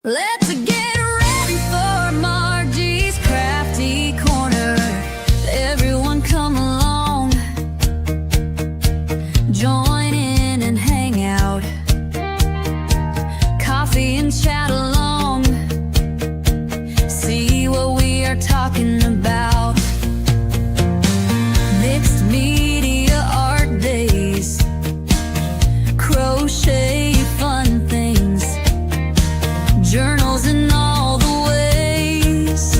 Let's get ready for Margie's Crafty Corner. Everyone come along, join in and hang out. Coffee and chat along, see what we are talking about. Mixed media art days, crochet fun things, journals in all the ways,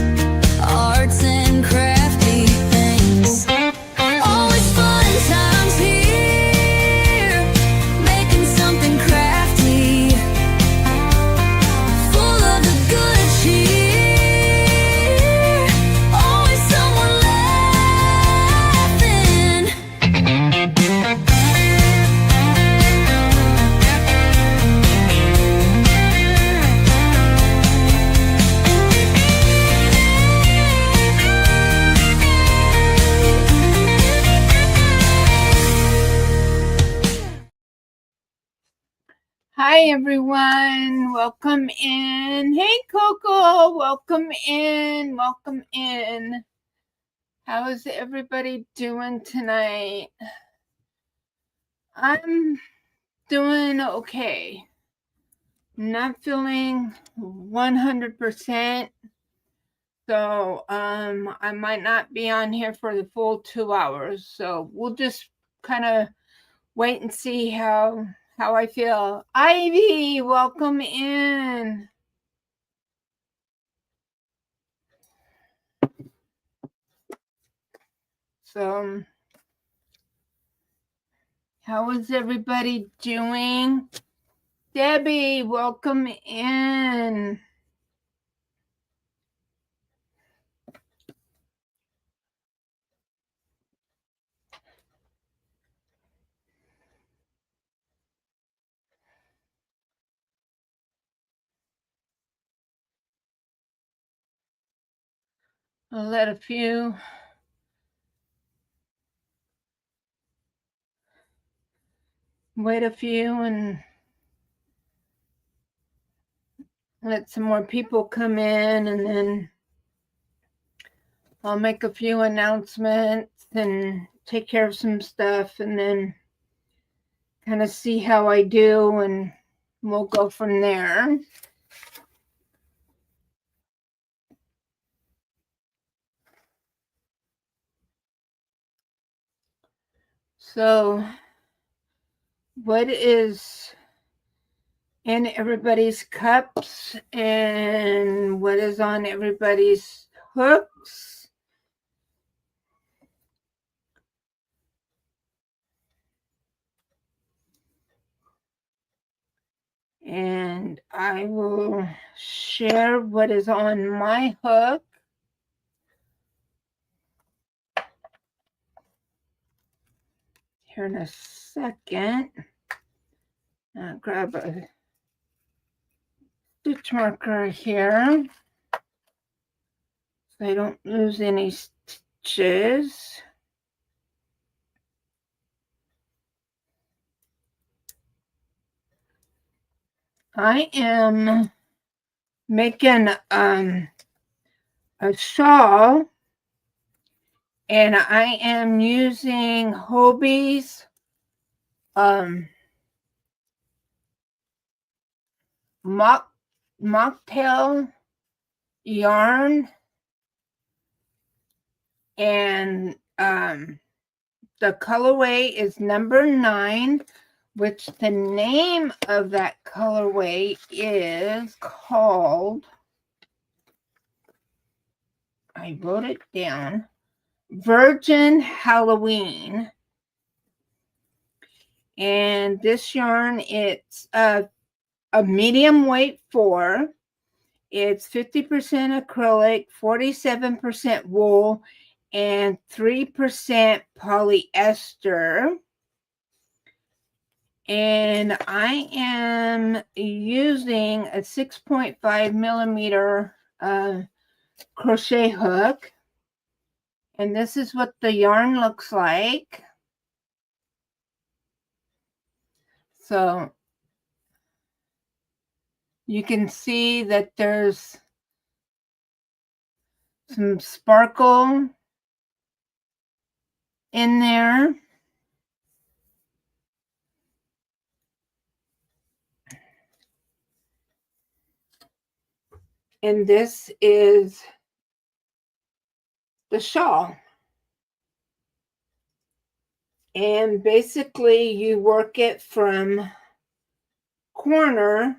arts and crafty things. Always fun times here, making something crafty, full of the good cheer. Always someone laughing. Hi everyone, welcome in. Hey Coco, welcome in, welcome in. How is everybody doing tonight? I'm doing okay. Not feeling 100%. So I might not be on here for the full 2 hours. So we'll just kind of wait and see how I feel. Ivy, welcome in. So, how is everybody doing? Debbie, welcome in. I'll let a few wait a few and let some more people come in, and then I'll make a few announcements and take care of some stuff, and then kind of see how I do, and we'll go from there. So, what is in everybody's cups and what is on everybody's hooks? And I will share what is on my hook. Here in a second. I'll grab a stitch marker here so I don't lose any stitches. I am making a shawl, and I am using Hobie's mocktail yarn, and the colorway is number 9, which the name of that colorway is called, I wrote it down, Virgin Halloween. And this yarn, it's a medium weight 4. It's 50% acrylic, 47% wool, and 3% polyester. And I am using a 6.5 millimeter crochet hook. And this is what the yarn looks like. So You can see that there's some sparkle in there. And this is the shawl. And basically you work it from corner,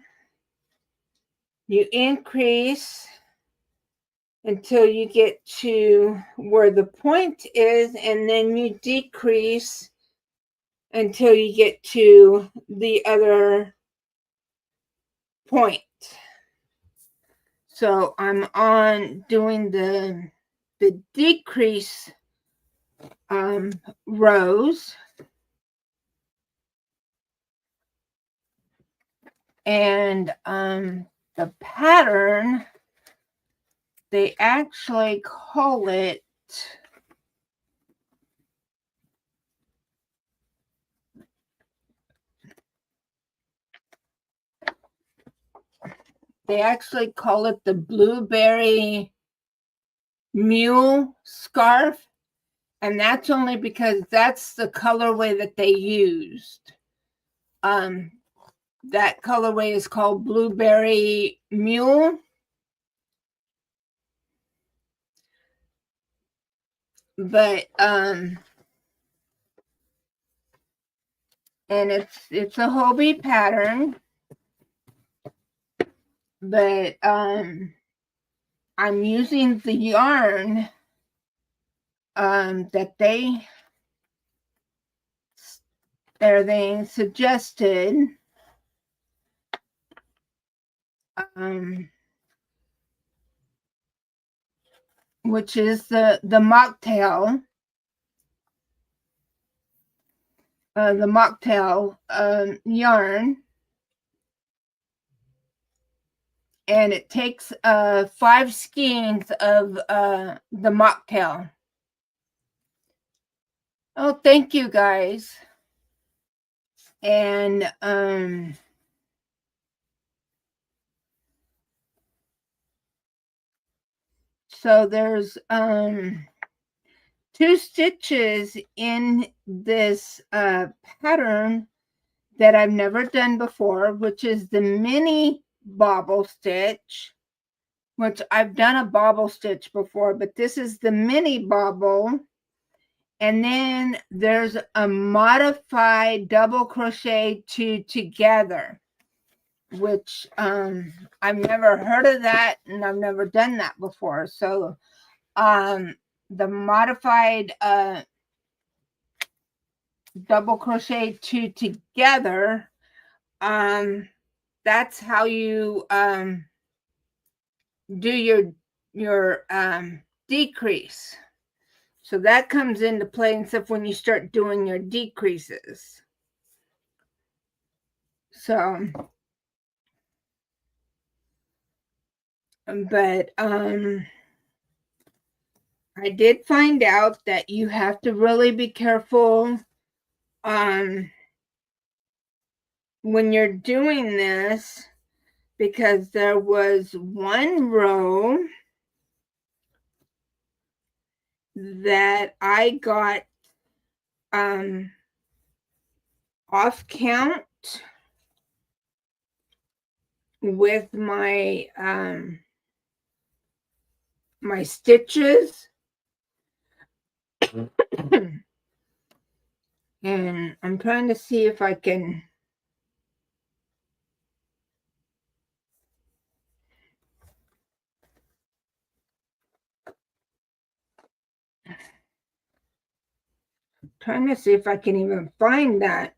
you increase until you get to where the point is, and then you decrease until you get to the other point. So I'm on doing the decrease rows, and the pattern, they actually call it the blueberry mule scarf, and that's only because that's the colorway that they used. That colorway is called blueberry mule. But and it's a Hobie pattern, but I'm using the yarn that they suggested, which is the mocktail, yarn, and it takes 5 skeins of the mocktail. Oh, thank you guys. And so there's 2 stitches in this pattern that I've never done before, which is the mini bobble stitch, which I've done a bobble stitch before, but this is the mini bobble. And then there's a modified double crochet 2 together, which I've never heard of that, and I've never done that before. So the modified double crochet 2 together, that's how you do your decrease. So that comes into play and stuff when you start doing your decreases. So but I did find out that you have to really be careful when you're doing this, because there was one row that I got off count with my my stitches. And I'm trying to see if I can even find that.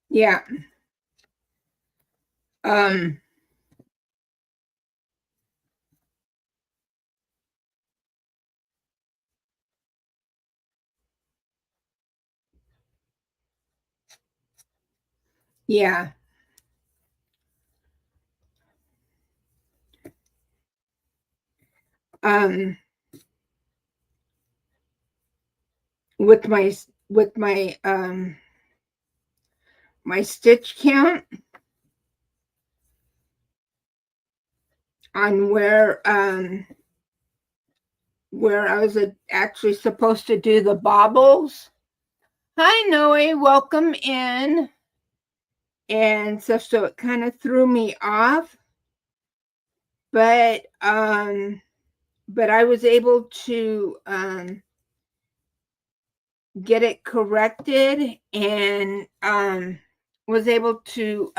Yeah. Yeah. With my my stitch count on where I was actually supposed to do the bobbles. Hi, Noe, welcome in. And so it kind of threw me off. But I was able to get it corrected and was able to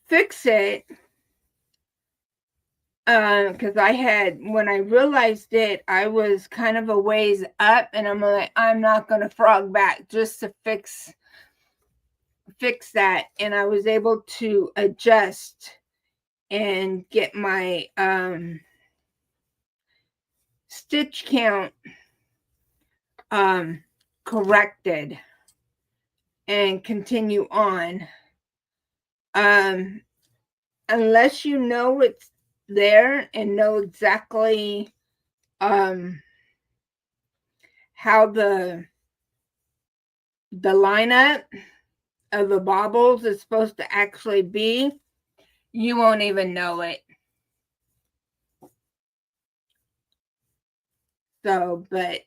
fix it because when I realized it, I was kind of a ways up, and I'm like, I'm not going to frog back just to fix that. And I was able to adjust and get my stitch count corrected and continue on. Unless you know it's there and know exactly how the lineup of the bobbles is supposed to actually be, you won't even know it. So, but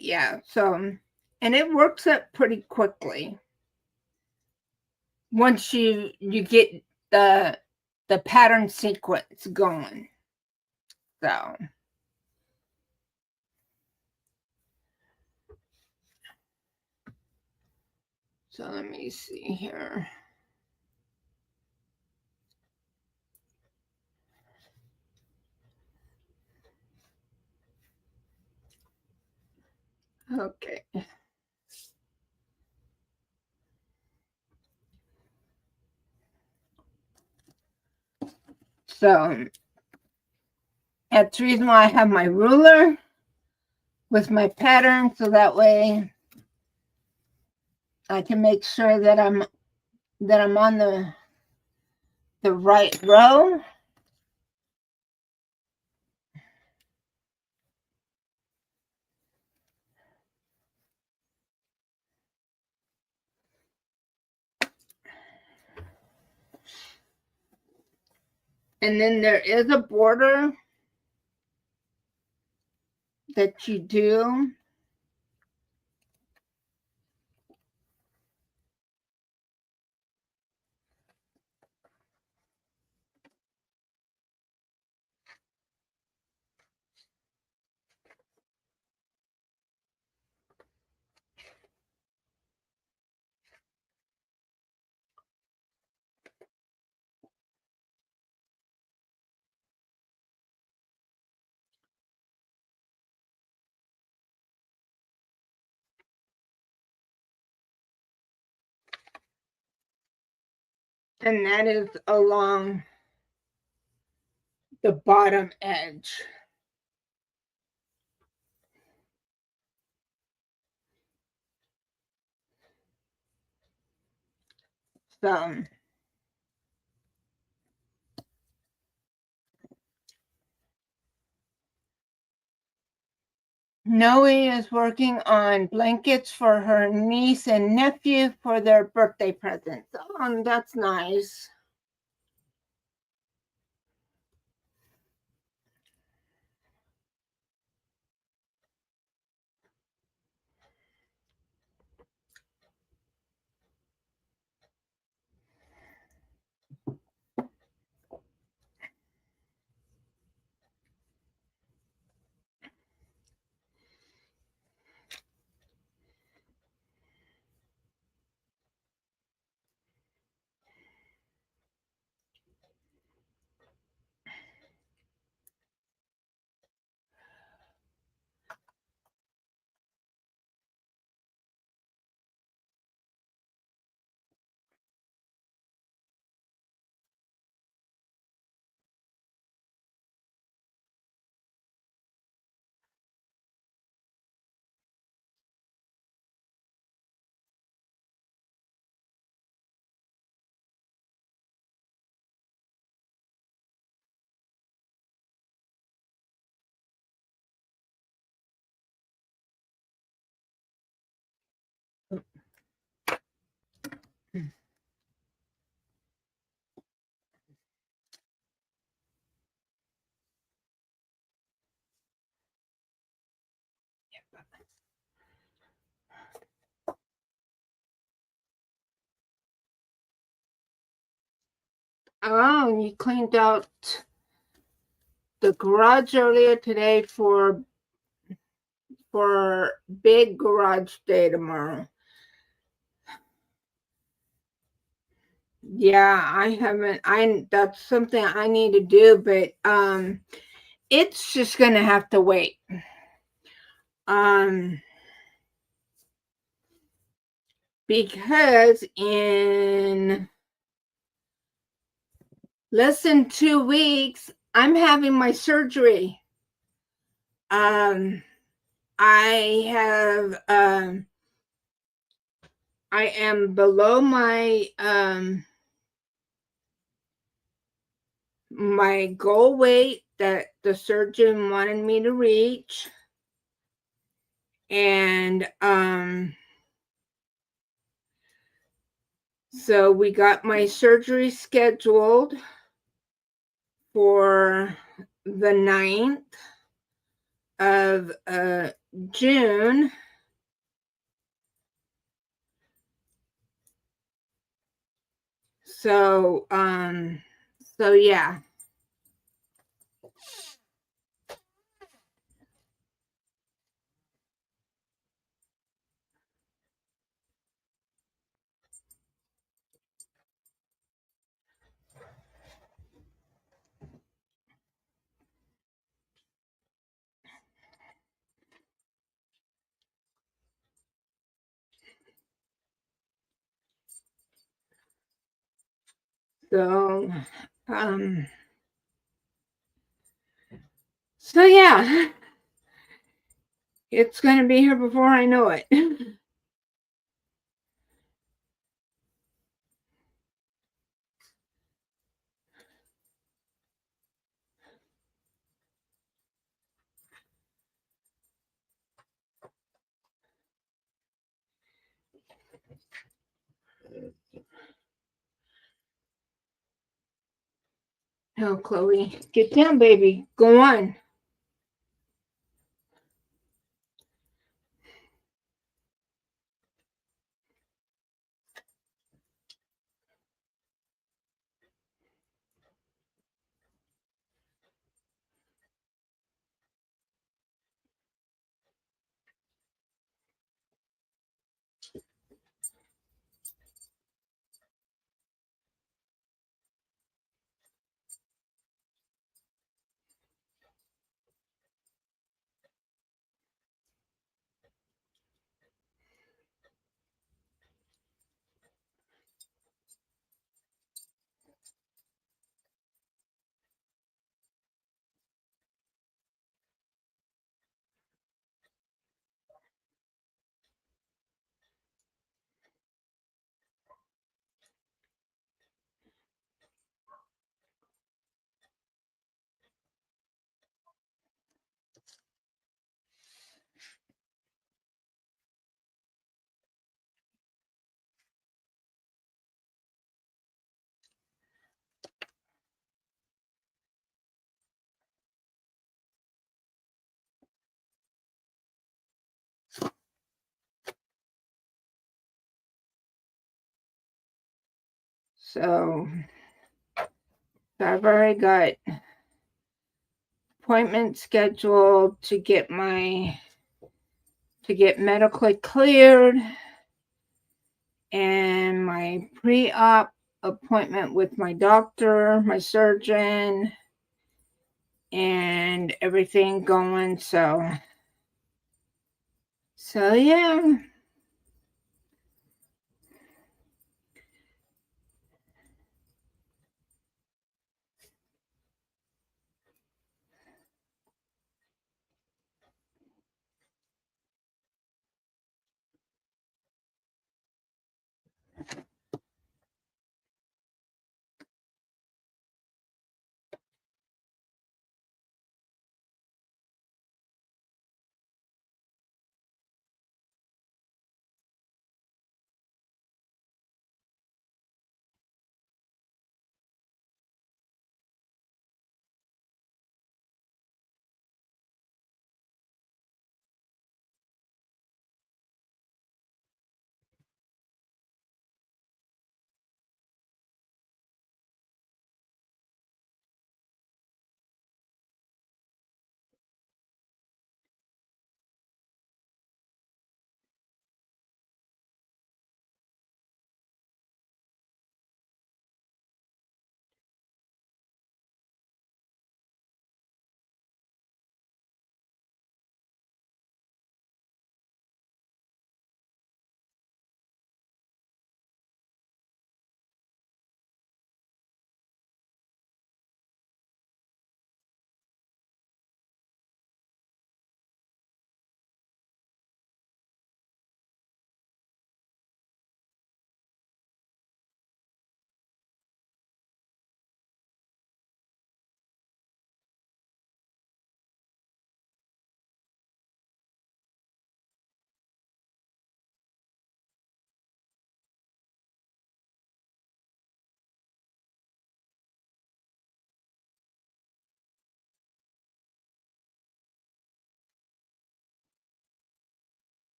yeah, so, and it works up pretty quickly once you get the pattern sequence going. So let me see here. Okay. So that's the reason why I have my ruler with my pattern, so that way I can make sure that I'm on the right row. And then there is a border that you do. And that is along the bottom edge. So Noe is working on blankets for her niece and nephew for their birthday presents. Oh, that's nice. Oh, you cleaned out the garage earlier today for big garage day tomorrow. Yeah, I haven't. That's something I need to do, but it's just gonna have to wait. Um, because in less than 2 weeks, I'm having my surgery. Um, I have I am below my goal weight that the surgeon wanted me to reach, and so we got my surgery scheduled for the 9th of June. So yeah. So um so yeah, it's gonna be here before I know it. Oh, Chloe, get down, baby. Go on. So I've already got appointment scheduled to get medically cleared, and my pre-op appointment with my doctor, my surgeon, and everything going. So yeah.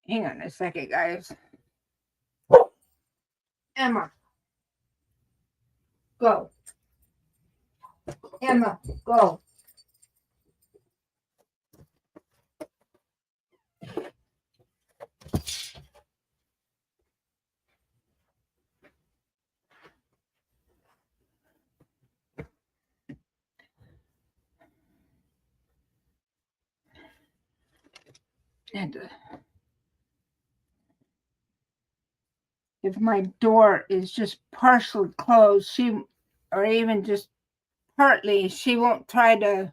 Hang on a second, guys. Emma, go. Emma, go. And if my door is just partially closed, or even just partly, she won't try to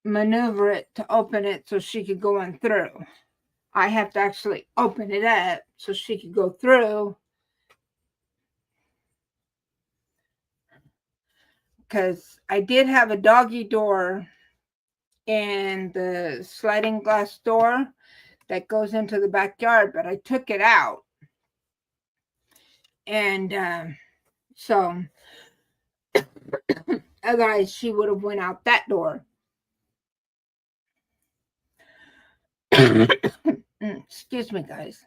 maneuver it to open it so she could go on through. I have to actually open it up so she could go through, because I did have a doggy door and the sliding glass door that goes into the backyard, but I took it out. And so otherwise she would have went out that door. Excuse me, guys.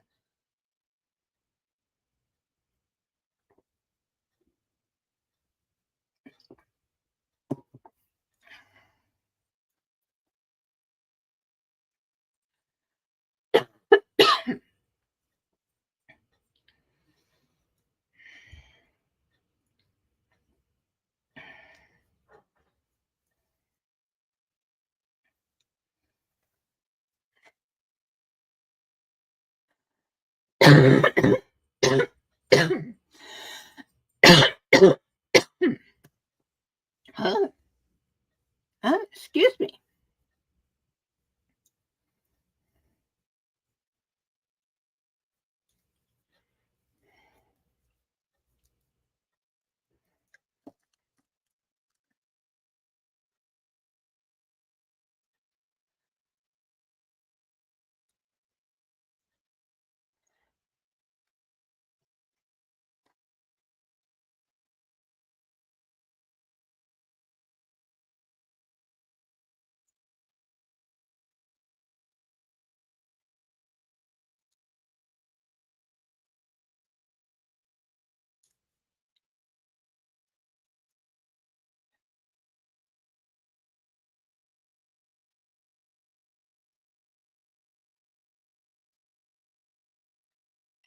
Huh? Excuse me.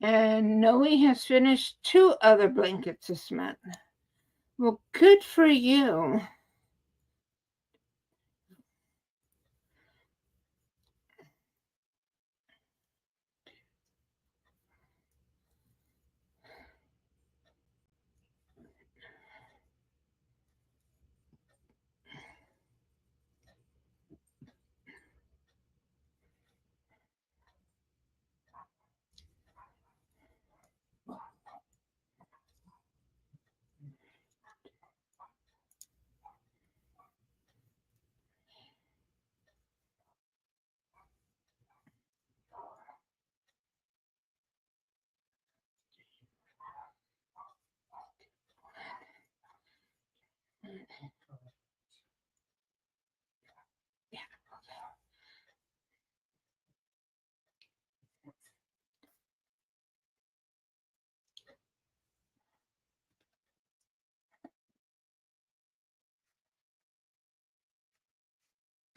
And Noe has finished 2 other blankets this month. Well, good for you.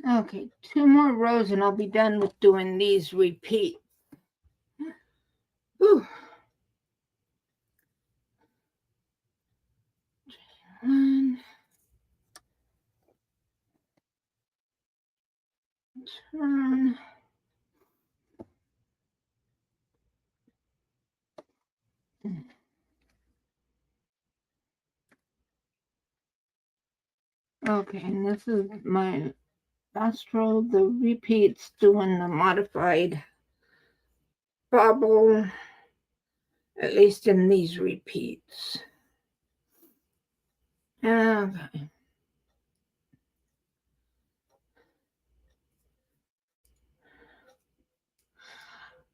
Okay, 2 more rows and I'll be done with doing these repeat. Whew. 1, turn. Okay, and this is my Astro, the repeats, doing the modified bubble, at least in these repeats. Okay.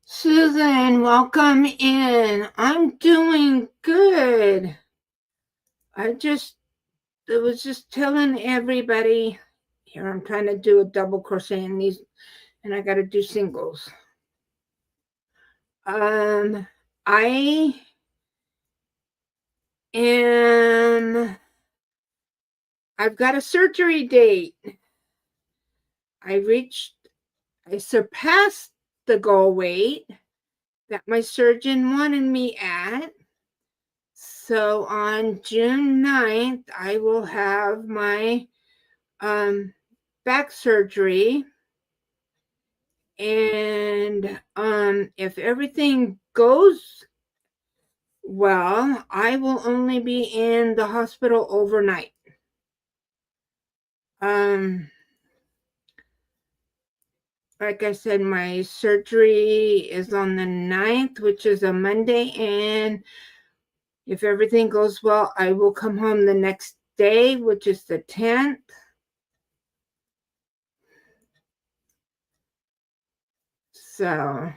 Susan, welcome in. I'm doing good. I was just telling everybody here, I'm trying to do a double crochet in these and I got to do singles. I am. I've got a surgery date. I surpassed the goal weight that my surgeon wanted me at. So on June 9th, I will have my back surgery. And if everything goes well, I will only be in the hospital overnight. Like I said, my surgery is on the 9th, which is a Monday, and if everything goes well, I will come home the next day, which is the 10th. So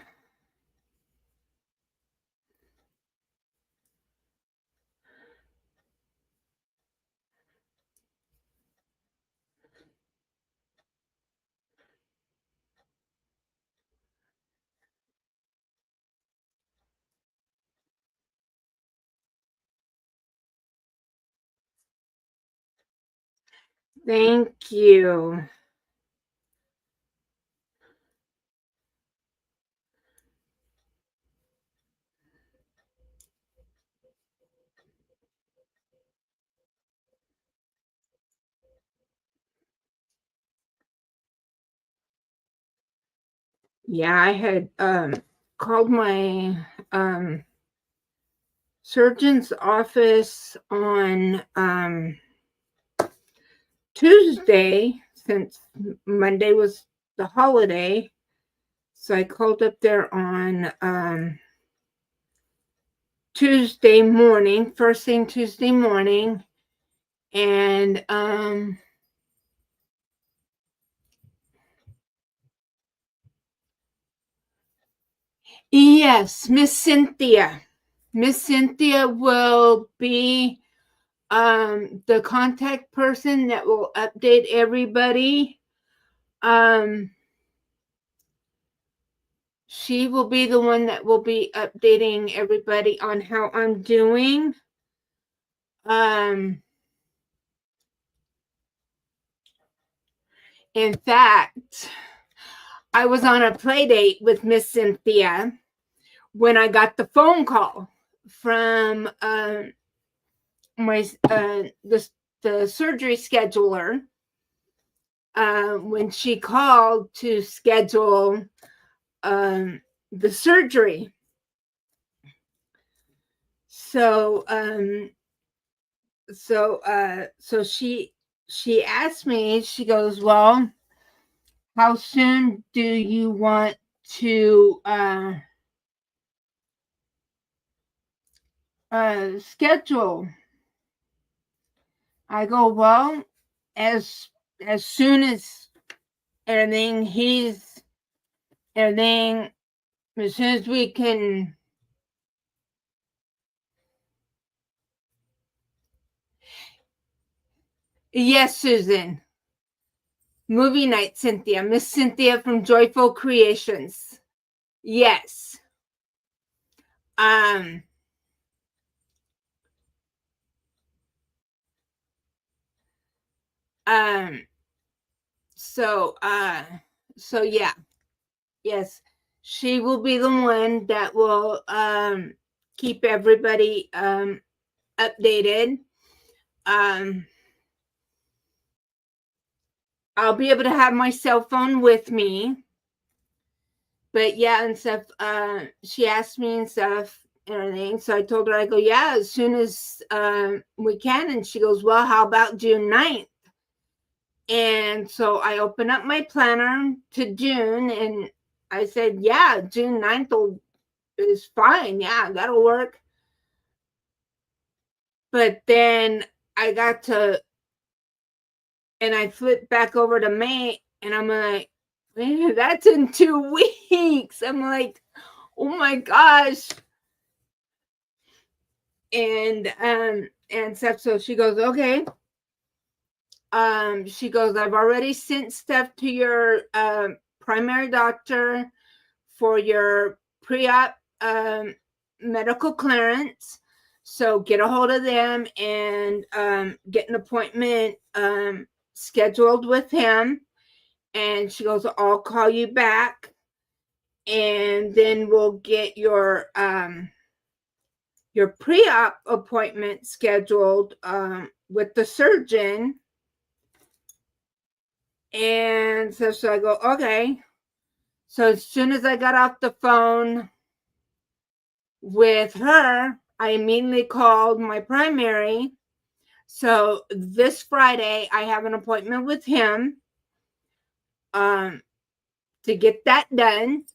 thank you. Yeah, I had called my surgeon's office on Tuesday, since Monday was the holiday. So I called up there on Tuesday morning, first thing Tuesday morning, and yes, Miss Cynthia. Miss Cynthia will be the contact person that will update everybody. She will be the one that will be updating everybody on how I'm doing. In fact, I was on a play date with Miss Cynthia when I got the phone call from my the surgery scheduler when she called to schedule the surgery. So so she asked me, she goes, well, how soon do you want to schedule? I go, well, as soon as everything everything as soon as we can. Yes, Susan. Movie night, Cynthia. Miss Cynthia from Joyful Creations. Yes. Um um so yeah. Yes. She will be the one that will keep everybody updated. Um I'll be able to have my cell phone with me. But yeah, and stuff, she asked me and stuff and everything. So I told her, I go, yeah, as soon as we can. And she goes, well, how about June 9th? And so I opened up my planner to June and I said, yeah, June 9th is fine. Yeah, that'll work. But then I got to, and I flipped back over to May and I'm like, man, that's in 2 weeks. I'm like, oh my gosh. And stuff. So she goes, okay. She goes, I've already sent stuff to your primary doctor for your pre-op medical clearance. So get a hold of them and get an appointment scheduled with him. And she goes, I'll call you back, and then we'll get your pre-op appointment scheduled with the surgeon. And so I go, okay. So as soon as I got off the phone with her, I immediately called my primary. So this Friday, I have an appointment with him to get that done.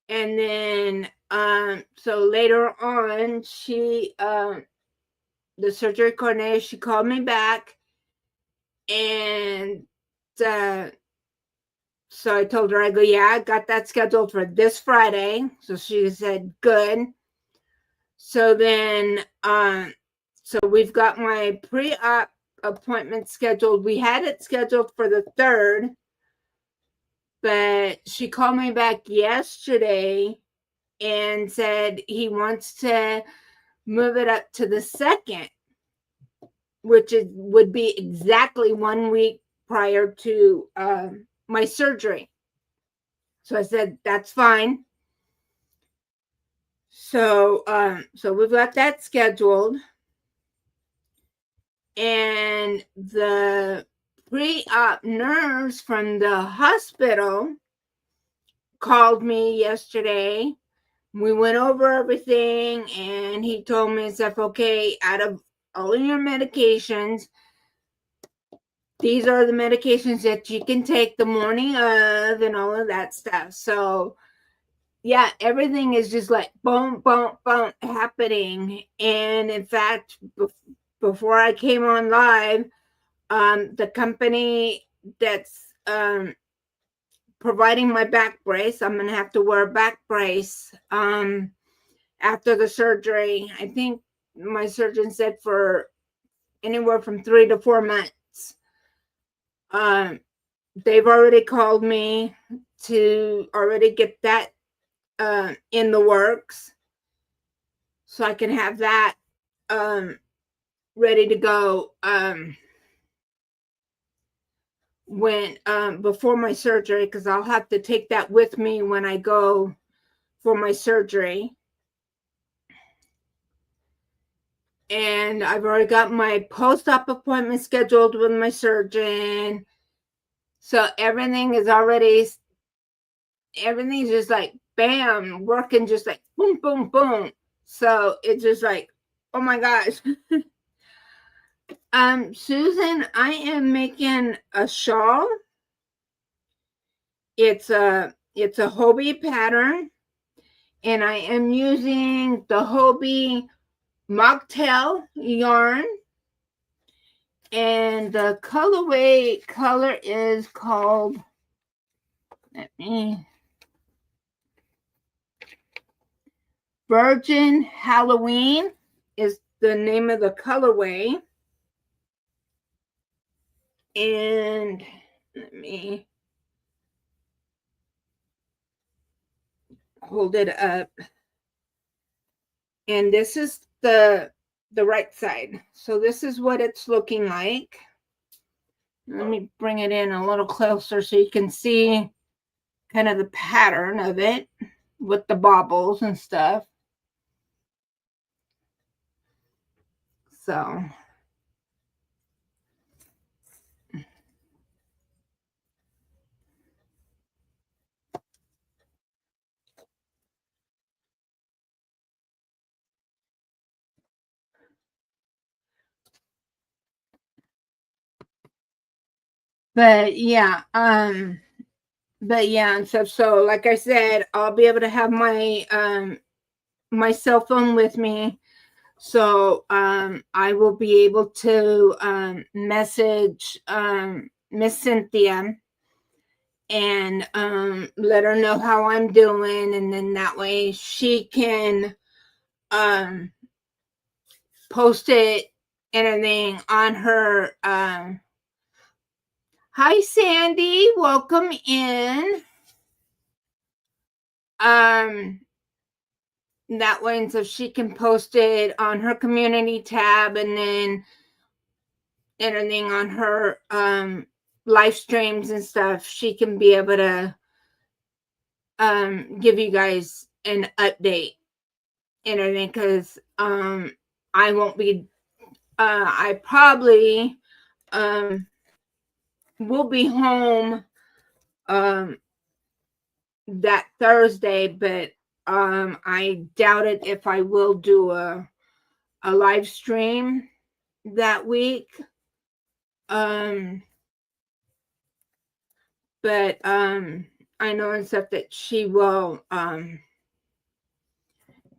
And then, so later on, the surgery coordinator, she called me back, and so I told her, I go, yeah, I got that scheduled for this Friday. So she said, good. So then, so we've got my pre-op appointment scheduled. We had it scheduled for the 3rd, but she called me back yesterday and said he wants to move it up to the 2nd, which would be exactly 1 week prior to my surgery. So I said, that's fine. So we've got that scheduled. And the pre-op nurse from the hospital called me yesterday. We went over everything, and he told me, stuff, okay, out of all of your medications, these are the medications that you can take the morning of and all of that stuff. So yeah, everything is just like boom, boom, boom happening. And in fact, before I came on live, the company that's providing my back brace, I'm going to have to wear a back brace after the surgery. I think my surgeon said for anywhere from 3 to 4 months. They've already called me to already get that in the works, so I can have that ready to go when before my surgery, because I'll have to take that with me when I go for my surgery. And I've already got my post-op appointment scheduled with my surgeon. So everything's just like bam, working just like boom, boom, boom. So it's just like, oh my gosh. Susan, I am making a shawl. It's a Hobie pattern, and I am using the Hobie mocktail yarn, and the color is called, Virgin Halloween is the name of the colorway. And let me hold it up. And this is the right side. So this is what it's looking like. Let me bring it in a little closer so you can see kind of the pattern of it with the baubles and stuff. So but yeah, and so like I said, I'll be able to have my my cell phone with me. So I will be able to message Miss Cynthia and let her know how I'm doing, and then that way she can post it and everything on her Hi, Sandy. Welcome in. That way, so she can post it on her community tab, and then anything on her live streams and stuff, she can be able to give you guys an update and everything, because I won't be I probably will be home that Thursday, but I doubt it if I will do a live stream that week. But I know and stuff that she will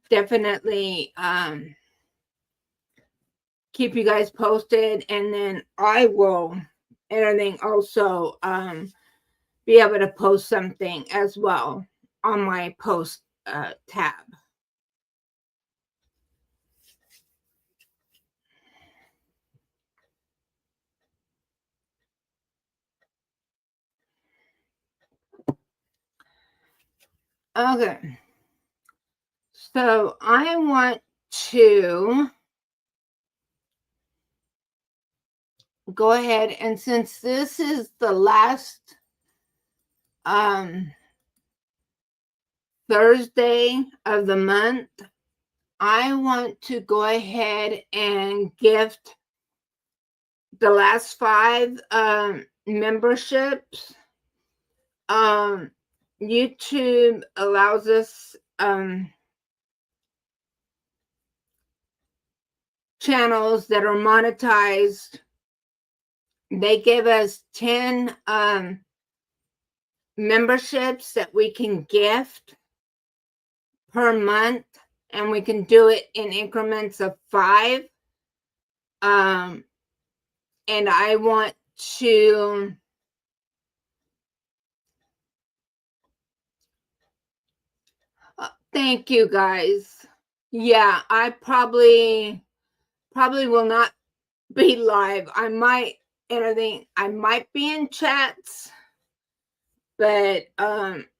definitely keep you guys posted, and then I will everything also be able to post something as well on my post tab. Okay, so I want to go ahead, and since this is the last Thursday of the month, I want to go ahead and gift the last 5 memberships. YouTube allows us channels that are monetized. They give us 10 memberships that we can gift per month, and we can do it in increments of 5. And I want to thank you guys. Yeah, I probably will not be live. I might be in chats, but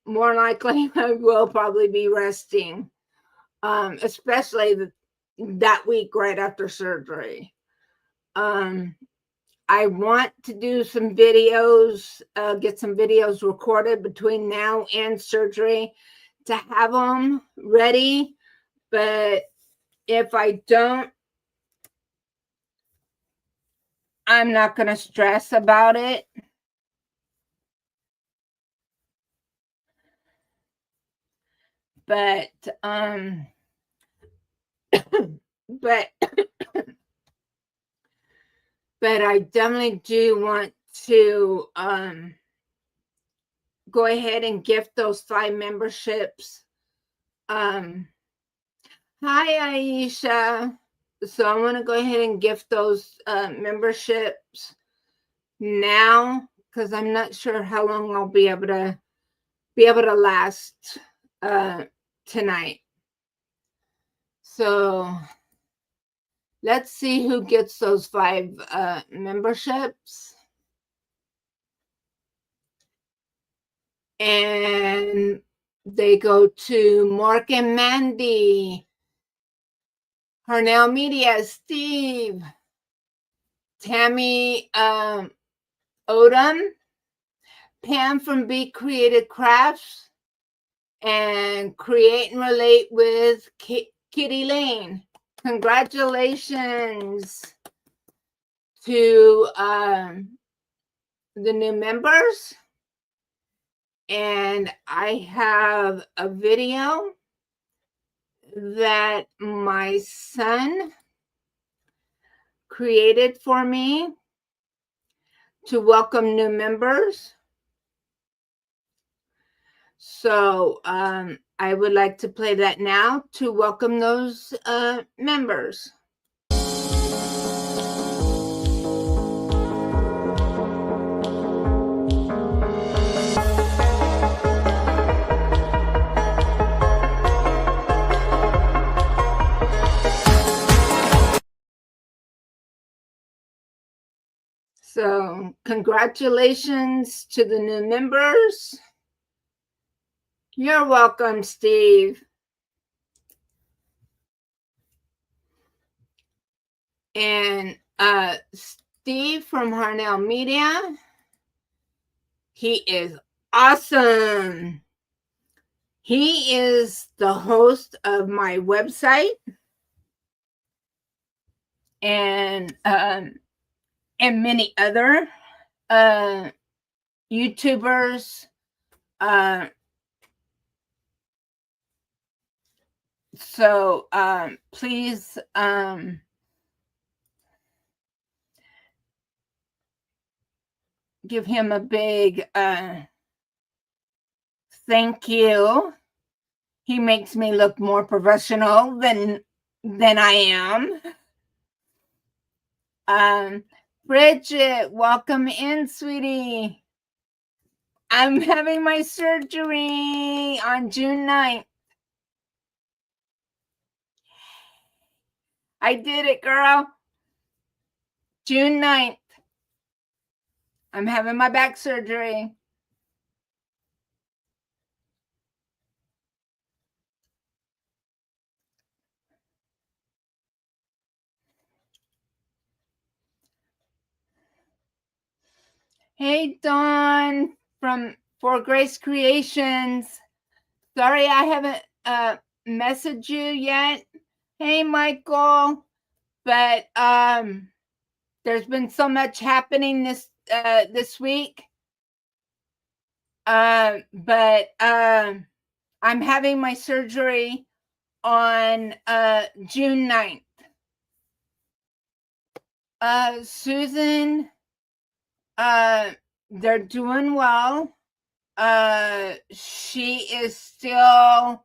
more likely I will probably be resting, especially that week right after surgery. I want to do some videos, get some videos recorded between now and surgery to have them ready. But if I don't, I'm not going to stress about it. But but I definitely do want to go ahead and gift those 5 memberships. Hi, Aisha. So I want to go ahead and gift those memberships now, because I'm not sure how long I'll be able to last tonight. So let's see who gets those 5 memberships. And they go to Mark and Mandy, Harnell Media, Steve, Tammy Odom, Pam from Be Creative Crafts, and Create and Relate with Kitty Lane. Congratulations to the new members. And I have a video that my son created for me to welcome new members. So I would like to play that now to welcome those members. So, congratulations to the new members. You're welcome, Steve. And Steve from Harnell Media, he is awesome. He is the host of my website and many other YouTubers. So please give him a big thank you. He makes me look more professional than I am. Bridget, welcome in, sweetie. I'm having my surgery on June 9th. I did it, girl. June 9th. I'm having my back surgery. Hey, Dawn from For Grace Creations. Sorry I haven't messaged you yet. Hey, Michael. But there's been so much happening this week. But I'm having my surgery on June 9th. Susan, they're doing well. She is still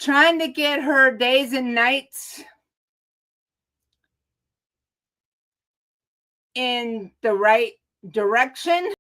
trying to get her days and nights in the right direction.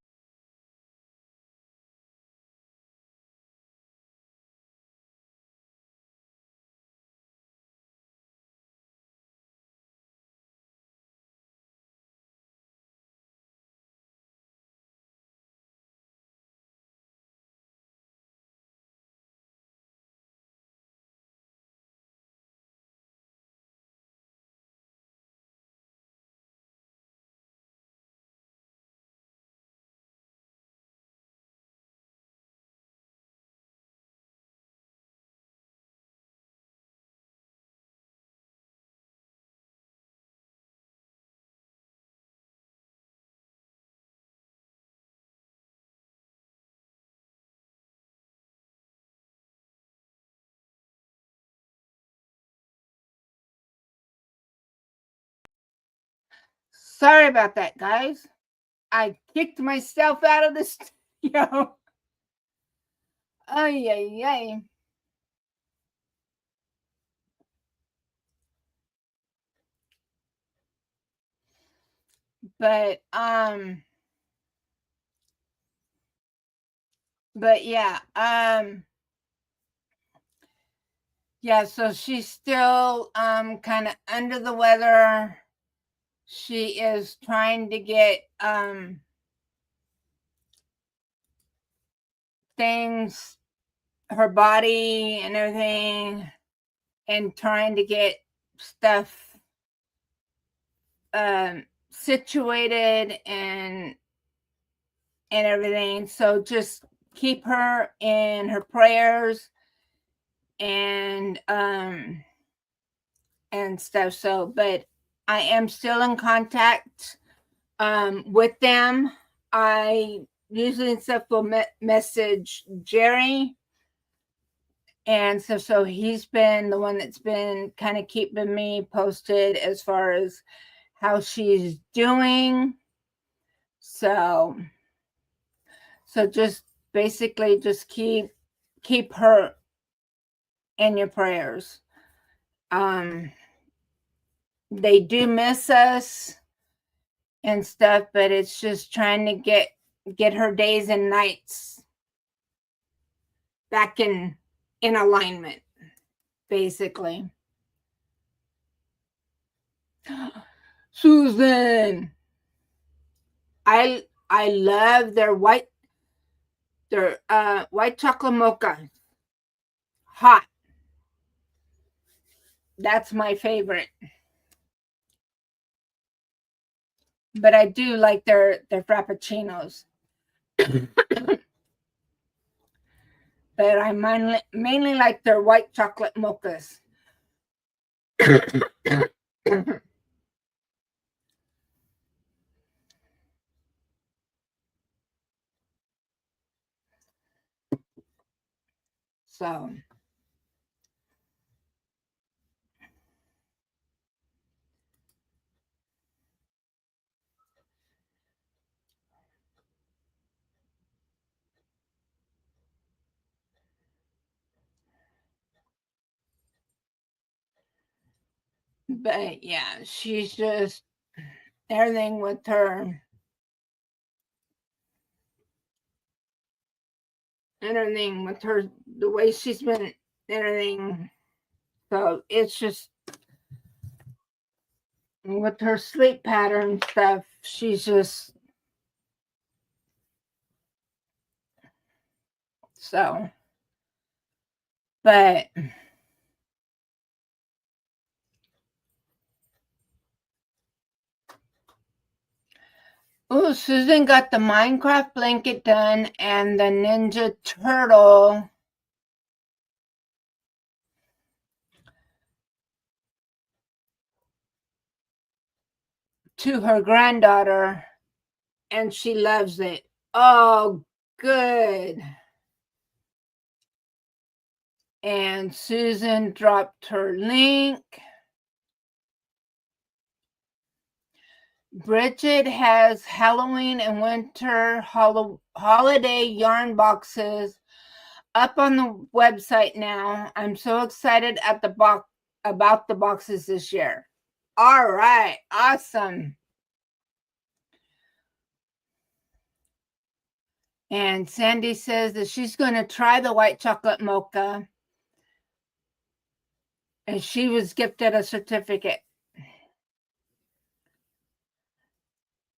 Sorry about that, guys. I kicked myself out of the studio. Ay, ay, ay. But yeah, yeah, so she's still kind of under the weather. She is trying to get things, her body and everything, and trying to get stuff situated and everything. So just keep her in her prayers and stuff. So, but I am still in contact with them. I usually will message Jerry, and so he's been the one that's been kind of keeping me posted as far as how she's doing. So just basically just keep her in your prayers. They do miss us and stuff, but it's just trying to get her days and nights back in alignment, basically. Susan, I love their white chocolate mocha. Hot. That's my favorite. But I do like their frappuccinos. But I mainly like their white chocolate mochas. So, but yeah, she's just everything with her, the way she's been, everything. So it's just with her sleep pattern stuff, she's just so. But oh, Susan got the Minecraft blanket done and the Ninja Turtle to her granddaughter, and she loves it. Oh, good. And Susan dropped her link. Bridget has Halloween and winter holiday yarn boxes up on the website now. I'm so excited at about the boxes this year. All right, awesome. And Sandy says that she's going to try the white chocolate mocha, and she was gifted a certificate.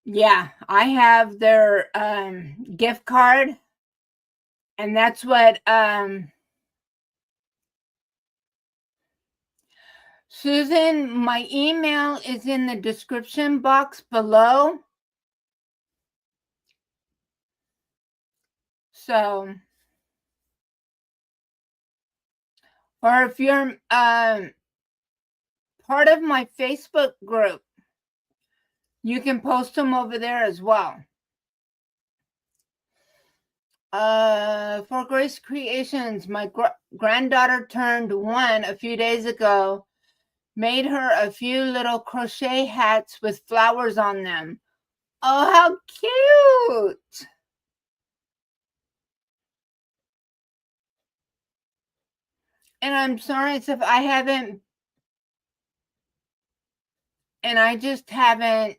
Yeah, I have their gift card, and that's what Susan, my email is in the description box below. So, or if you're part of my Facebook group, you can post them over there as well. For Grace Creations, my granddaughter turned 1 a few days ago. Made her a few little crochet hats with flowers on them. Oh, how cute! And I'm sorry if I haven't, and I just haven't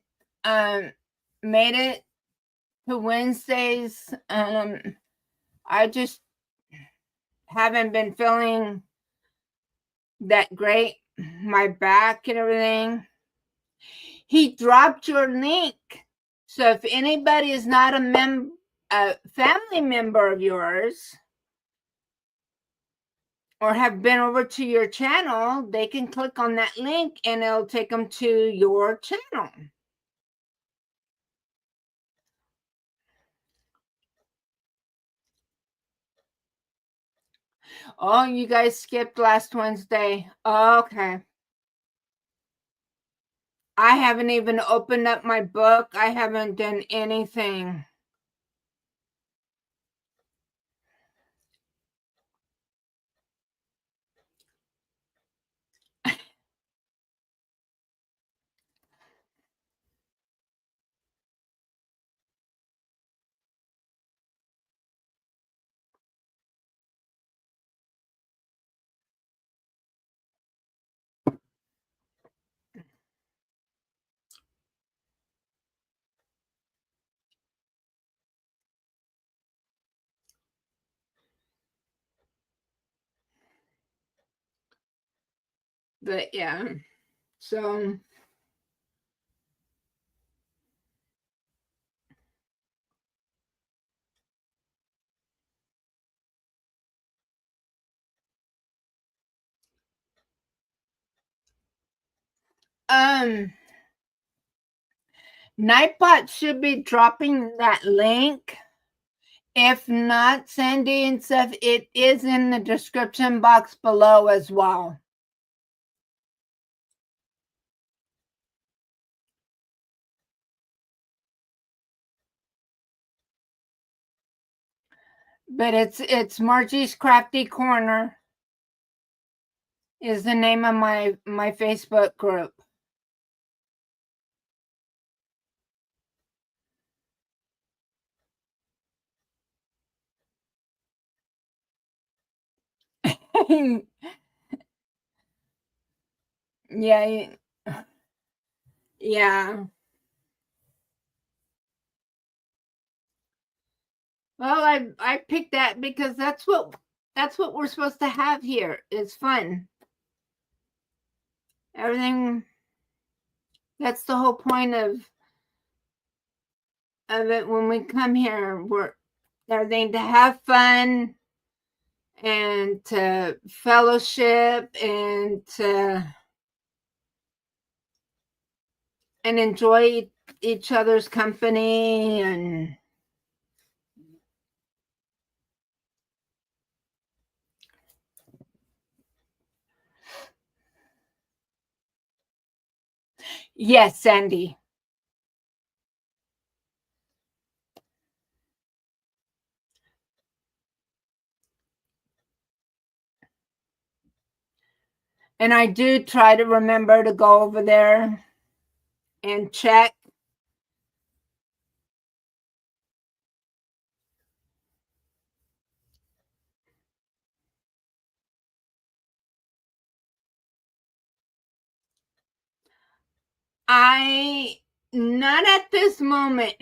made it to Wednesdays. I just haven't been feeling that great. My back and everything. He dropped your link. So if anybody is not a family member of yours, or have been over to your channel, they can click on that link and it'll take them to your channel. Oh, you guys skipped last Wednesday. Okay. I haven't even opened up my book. I haven't done anything. But yeah, so Nightbot should be dropping that link. If not, Sandy and Seth, it is in the description box below as well. But it's Margie's Crafty Corner is the name of my Facebook group. Yeah. Yeah. Well, I picked that because that's what we're supposed to have here. It's fun. Everything, that's the whole point of it when we come here. We're everything to have fun and to fellowship and to enjoy each other's company. And yes, Sandy. And I do try to remember to go over there and check. I not at this moment.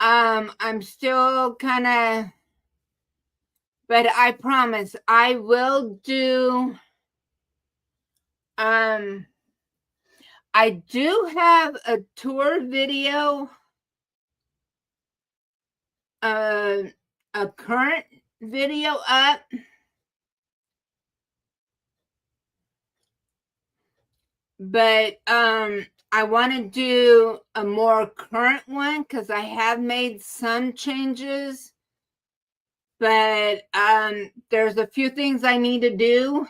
I'm still kind of, but I promise I will do. Um, I do have a tour video, uh, a current video up, but I want to do a more current one because I have made some changes, but there's a few things I need to do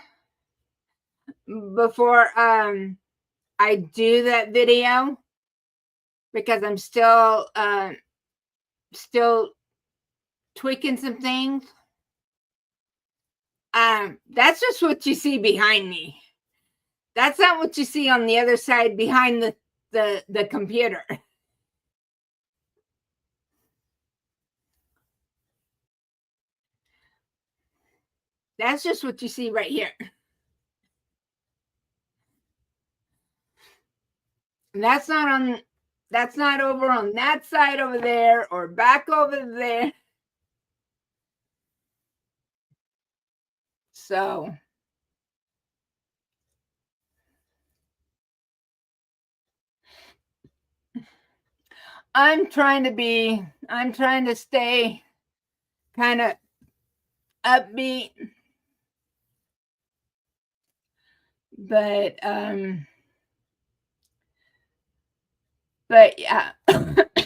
before I do that video because I'm still tweaking some things. That's just what you see behind me. That's not what you see on the other side behind the computer. That's just what you see right here. And that's not over on that side over there or back over there. So I'm trying to stay kind of upbeat, but yeah,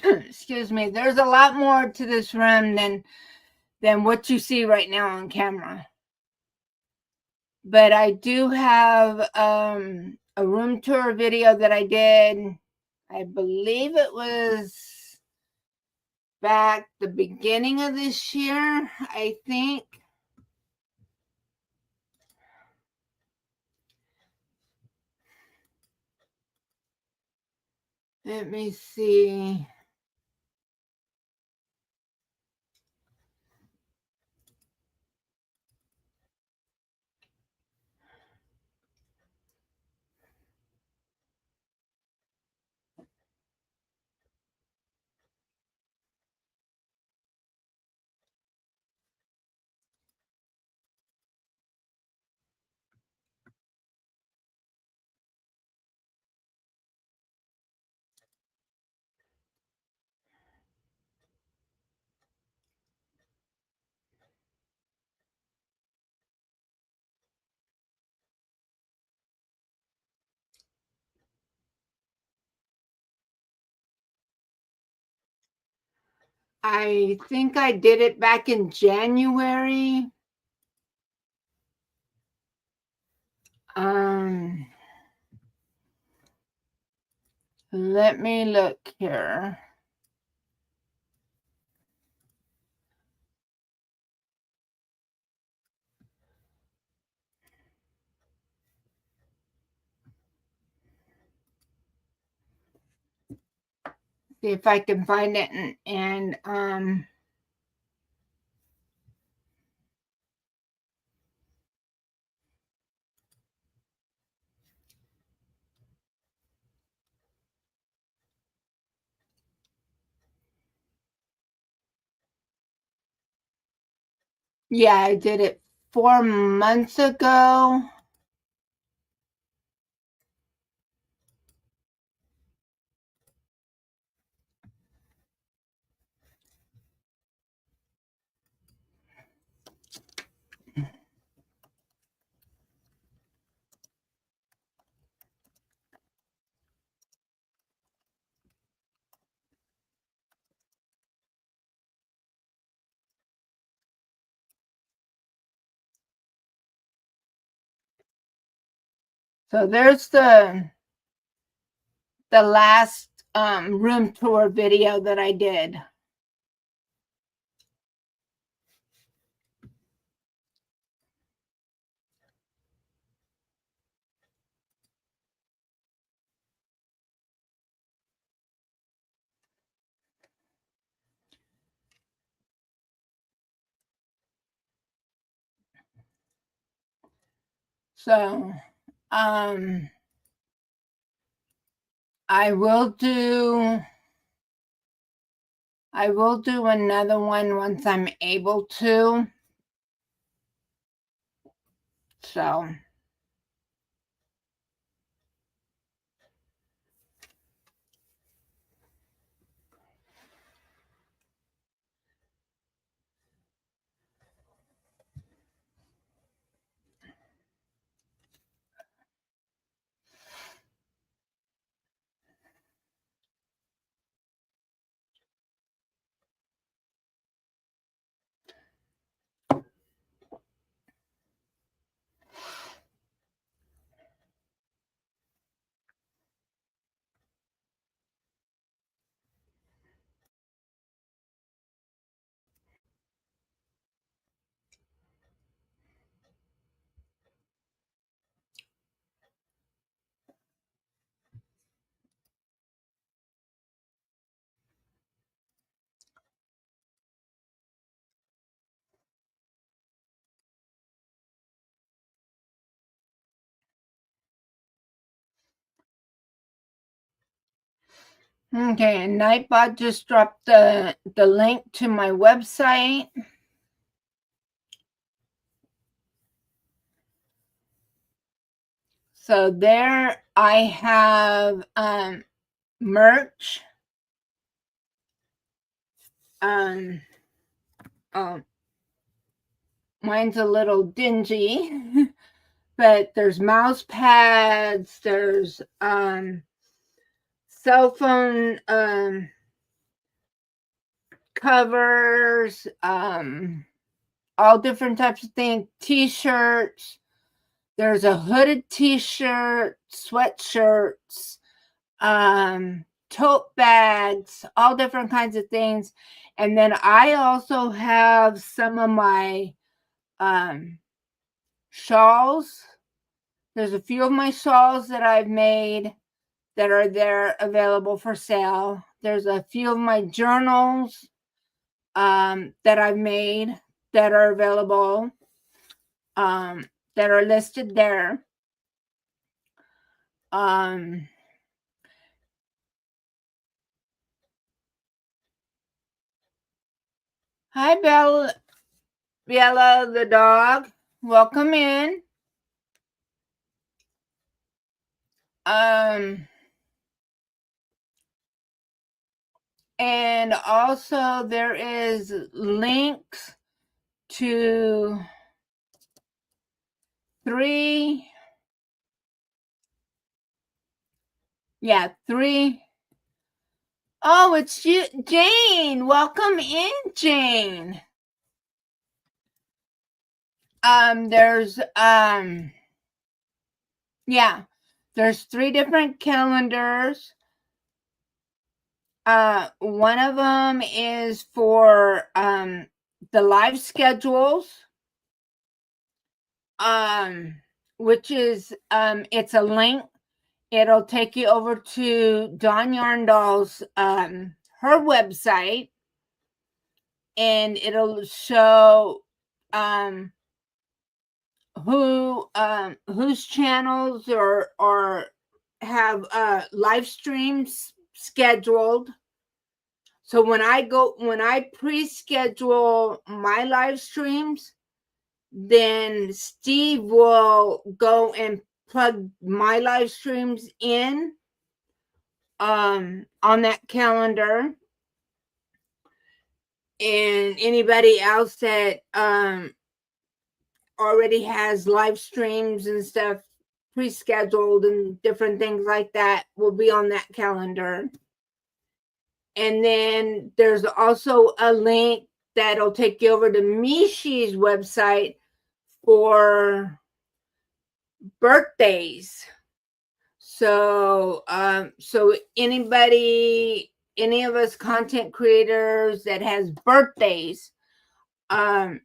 excuse me, there's a lot more to this room than what you see right now on camera. But I do have a room tour video that I did. I believe it was back the beginning of this year, I think. Let me see. I think I did it back in January. Let me look here. See if I can find it and yeah, I did it 4 months ago. So there's the last room tour video that I did. So I will do another one once I'm able to. So okay, and Nightbot just dropped the link to my website. So there I have merch. Oh, mine's a little dingy, but there's mouse pads, there's cell phone covers, all different types of things, t-shirts. There's a hooded t-shirt, sweatshirts, tote bags, all different kinds of things. And then I also have some of my shawls. There's a few of my shawls that I've made that are there available for sale. There's a few of my journals that I've made that are available, that are listed there. Hi, Bella the dog. Welcome in. And also there is links to 3 3 Oh, it's you, Jane. Welcome in, Jane. There's yeah, there's 3 different calendars. One of them is for the live schedules, which is it's a link. It'll take you over to Dawn Yarndall's her website, and it'll show whose channels or have live streams scheduled. So when I pre-schedule my live streams, then Steve will go and plug my live streams in on that calendar, and anybody else that already has live streams and stuff pre-scheduled and different things like that will be on that calendar. And then there's also a link that'll take you over to Mishi's website for birthdays. So any of us content creators that has birthdays, their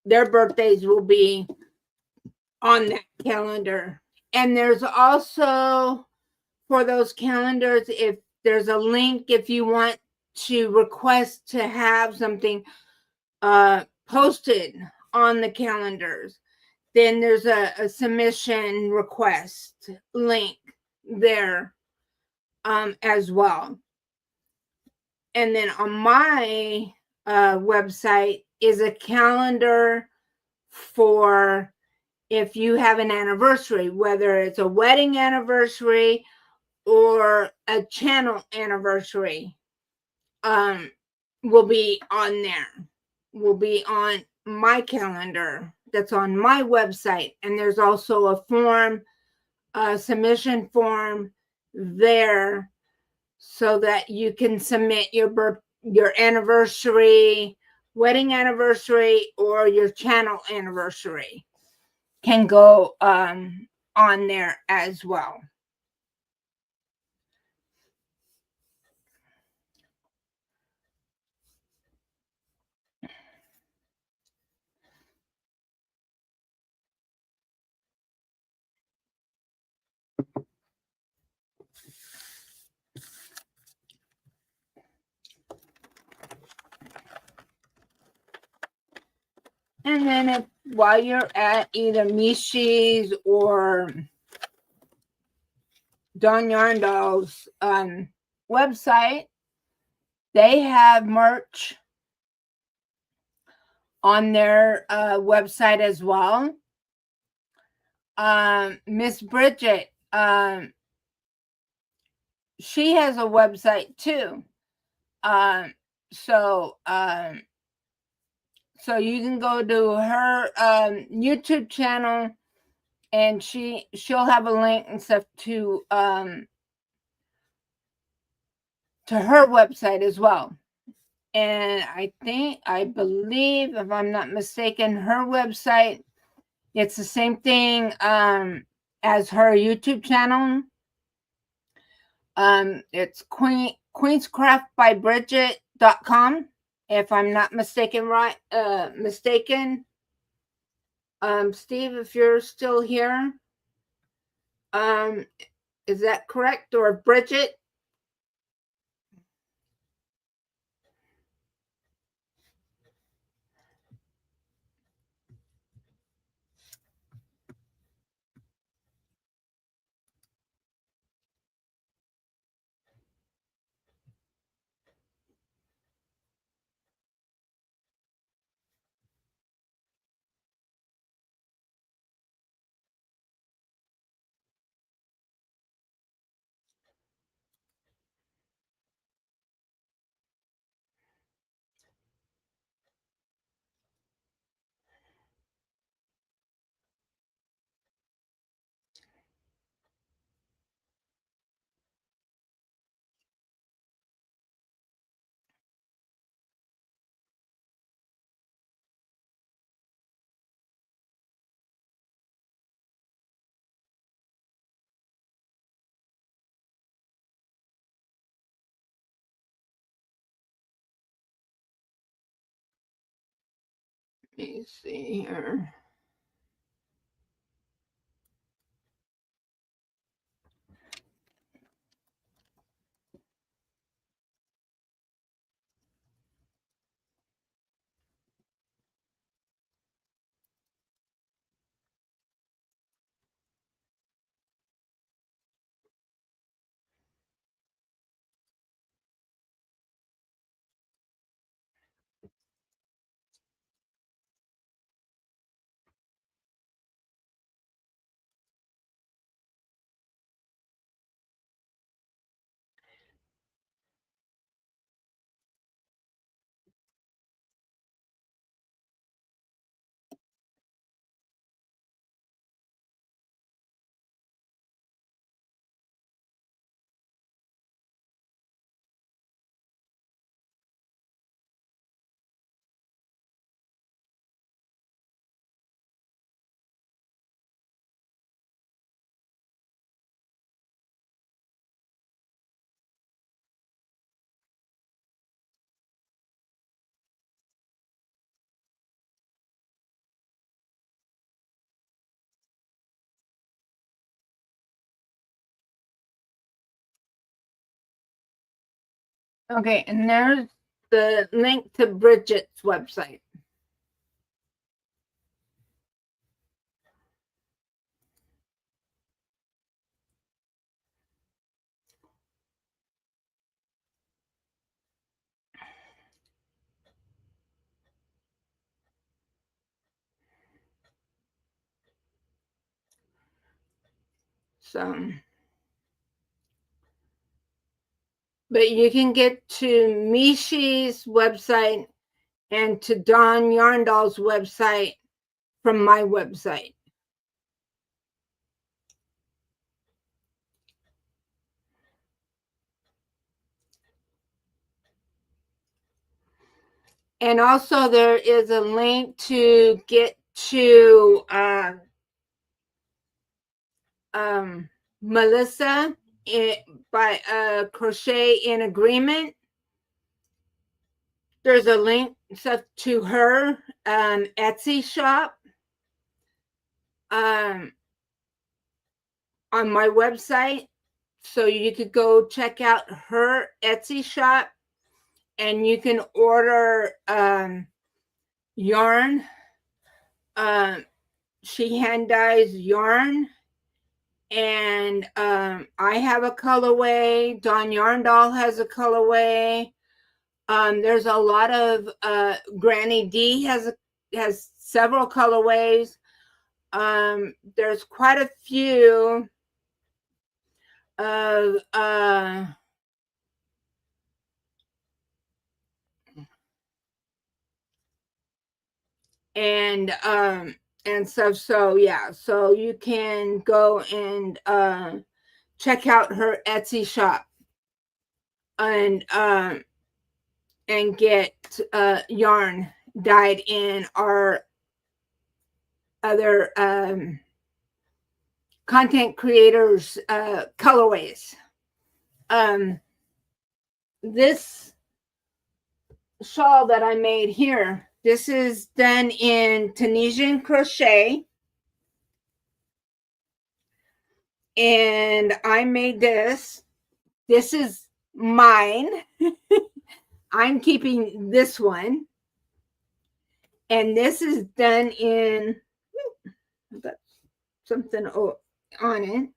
birthdays will be on that calendar. And there's also, for those calendars, if there's a link, if you want to request to have something posted on the calendars, then there's a submission request link there as well. And then on my website is a calendar for if you have an anniversary, whether it's a wedding anniversary or a channel anniversary, will be on there, will be on my calendar that's on my website. And there's also a form, a submission form there so that you can submit your anniversary, wedding anniversary, or your channel anniversary can go on there as well. And then while you're at either Mishi's or Dawn Yarndall's website, they have merch on their website as well. Miss Bridget, she has a website too. So you can go to her YouTube channel, and she'll have a link and stuff to her website as well. And I believe, if I'm not mistaken, her website, it's the same thing as her YouTube channel. It's queenscraftbybridget.com, if I'm not mistaken. Steve, if you're still here, is that correct? Or Bridget? Let me see here. Okay, and there's the link to Bridget's website. So, but you can get to Mishi's website and to Don Yarndall's website from my website. And also there is a link to get to Melissa by Crochet in Agreement. There's a link to her Etsy shop on my website. So you could go check out her Etsy shop and you can order yarn. She hand dyes yarn. And I have a colorway. Don Yarndall has a colorway. There's a lot of Granny D has several colorways. There's quite a few of and stuff. So yeah, so you can go and check out her Etsy shop and get yarn dyed in our other content creators colorways. This shawl that I made here, this is done in Tunisian crochet, and I made this. This is mine. I'm keeping this one, and this is done in, I've got something on it,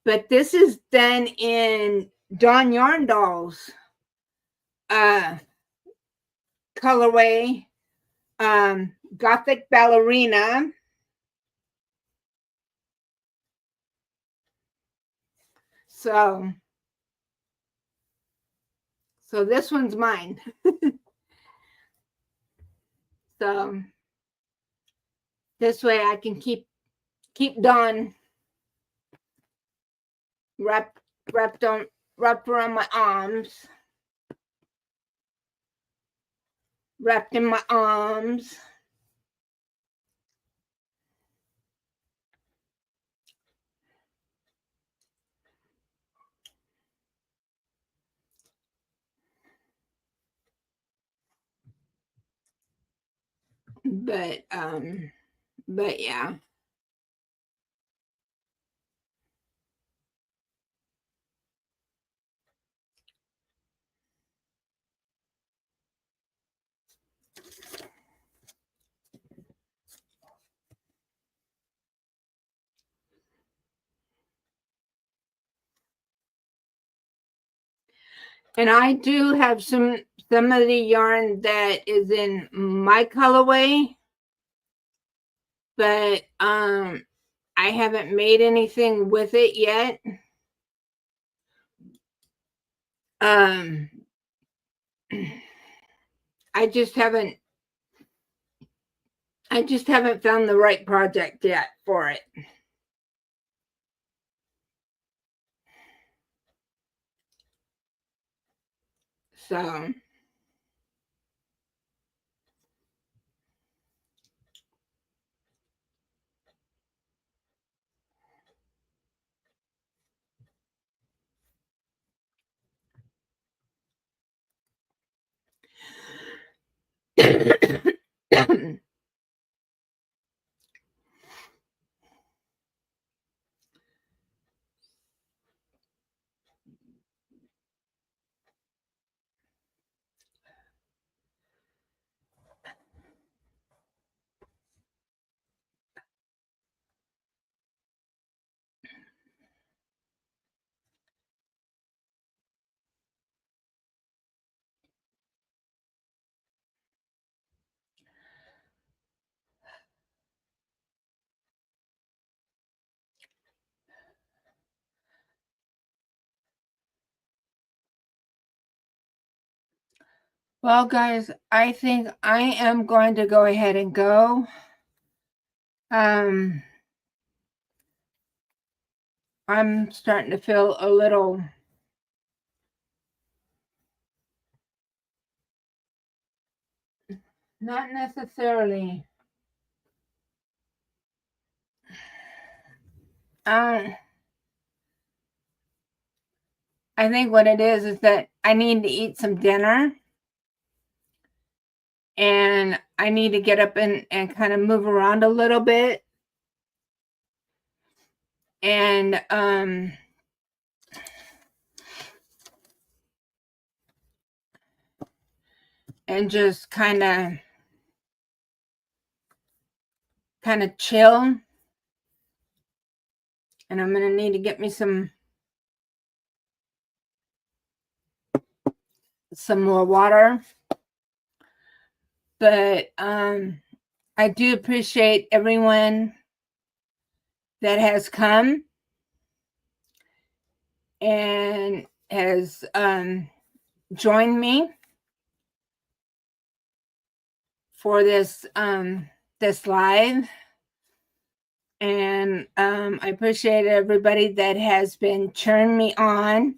but this is done in Don Yarndall's colorway, Gothic Ballerina. So this one's mine. So this way I can keep Dawn wrapped around my arms, wrapped in my arms. But yeah. And I do have some of the yarn that is in my colorway, but I haven't made anything with it yet. I just haven't found the right project yet for it. So well, guys, I think I am going to go ahead and go. I'm starting to feel a little not necessarily I think what it is that I need to eat some dinner, and I need to get up and kind of move around a little bit, and just kind of chill. And I'm gonna need to get me some more water. But I do appreciate everyone that has come and has joined me for this live. And I appreciate everybody that has been cheering me on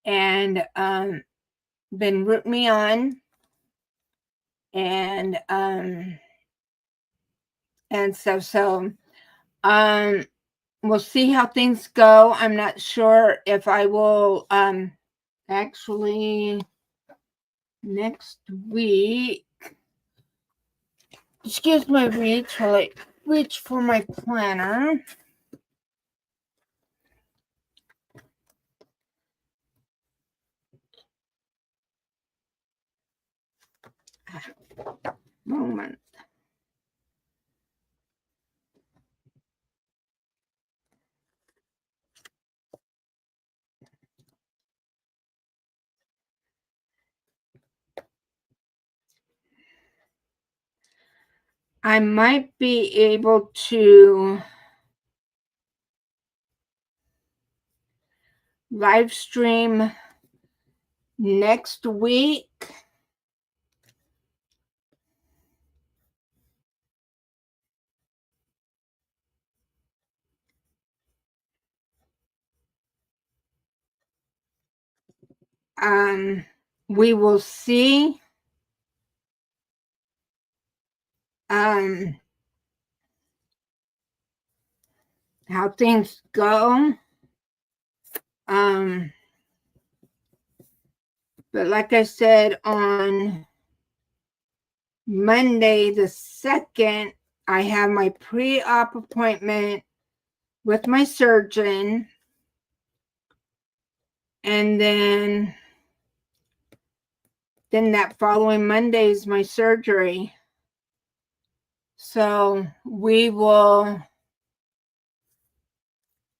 and been rooting me on, and stuff. So we'll see how things go. I'm not sure if I will actually next week. Excuse my reach while I reach for my planner. Moment. I might be able to live stream next week. We will see. How things go. But like I said on Monday the 2nd, I have my pre-op appointment with my surgeon. And then that following Monday is my surgery. So we will.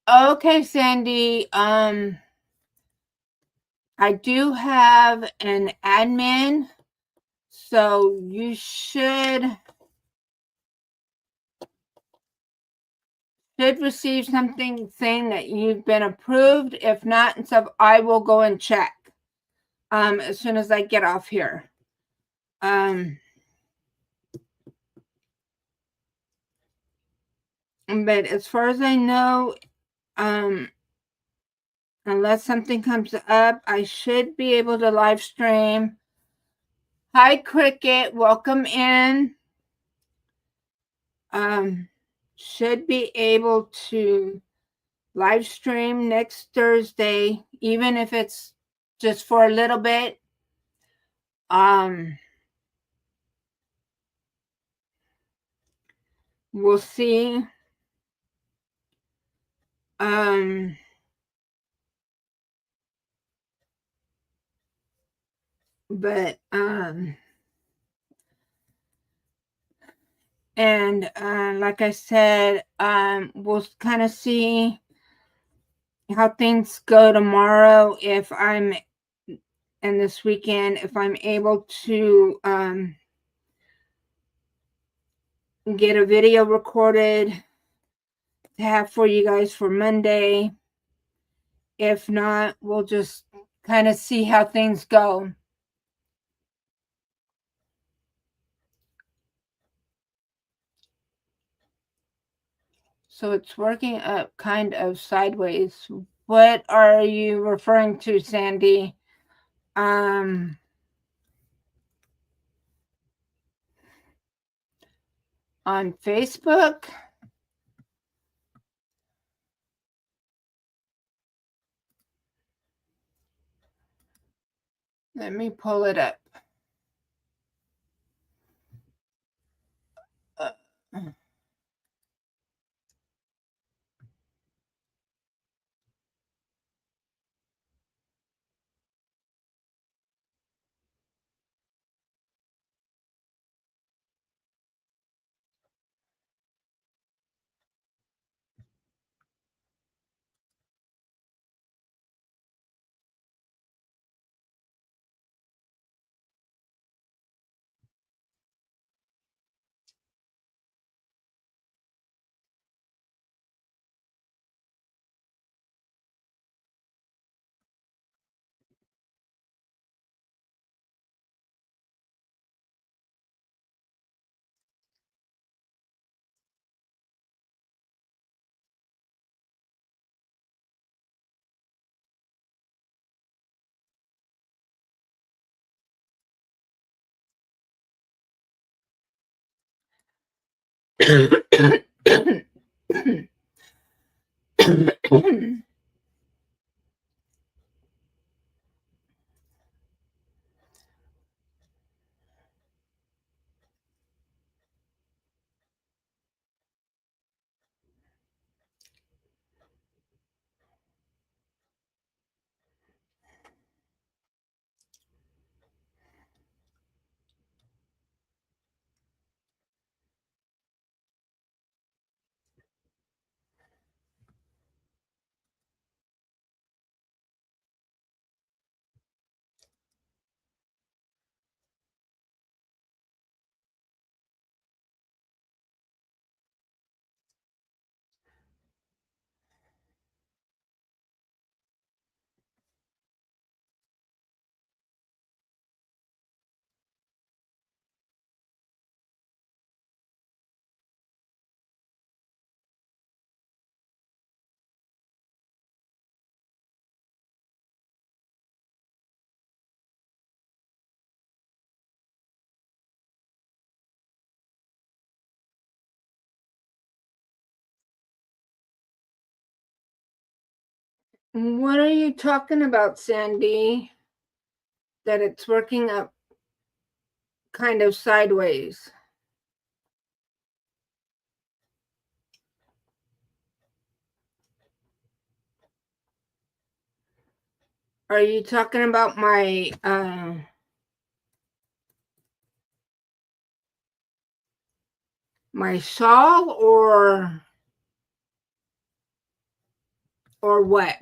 Okay, Sandy. I do have an admin, so you should receive something saying that you've been approved. If not, and stuff, I will go and check as soon as I get off here. But as far as I know, unless something comes up, I should be able to live stream. Hi, Cricket. Welcome in. Should be able to live stream next Thursday, even if it's just for a little bit. We'll see. But and like I said, we'll kind of see how things go tomorrow, if I'm, and this weekend, if I'm able to get a video recorded to have for you guys for Monday. If not, we'll just kind of see how things go. So it's working up kind of sideways. What are you referring to, Sandy? On Facebook? Let me pull it up. Uh, What are you talking about, Sandy? That it's working up kind of sideways. Are you talking about my my shawl or what?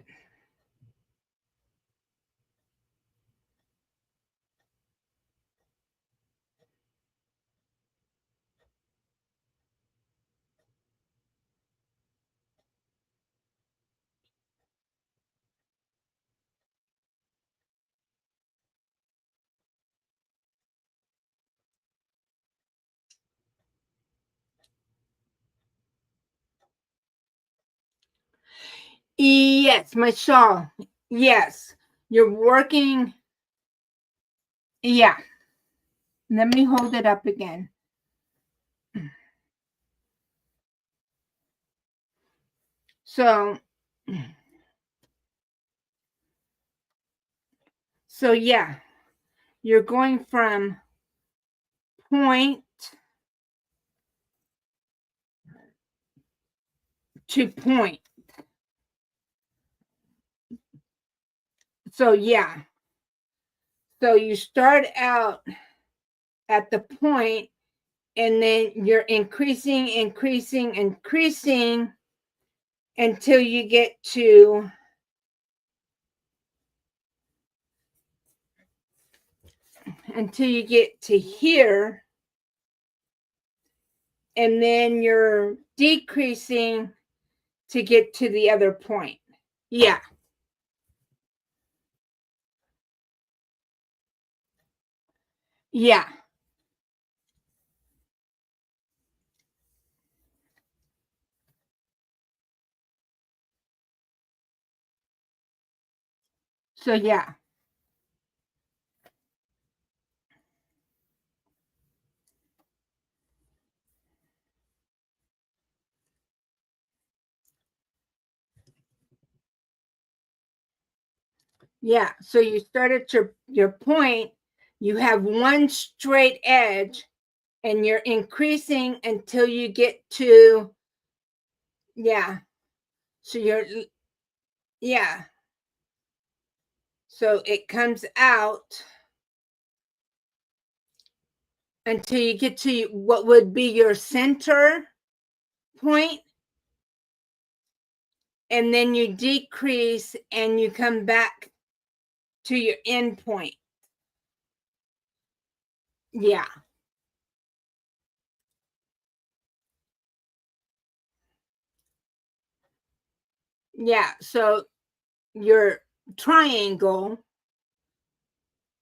Yes, my shawl. Yes. You're working. Yeah. Let me hold it up again. So yeah, you're going from point to point. So yeah. So you start out at the point and then you're increasing until you get to here, and then you're decreasing to get to the other point. Yeah. Yeah. So yeah. Yeah. So you start at your point, you have one straight edge, and you're increasing until you get to, yeah. So yeah. So it comes out until you get to what would be your center point, and then you decrease and you come back to your end point. Yeah. Yeah. So your triangle,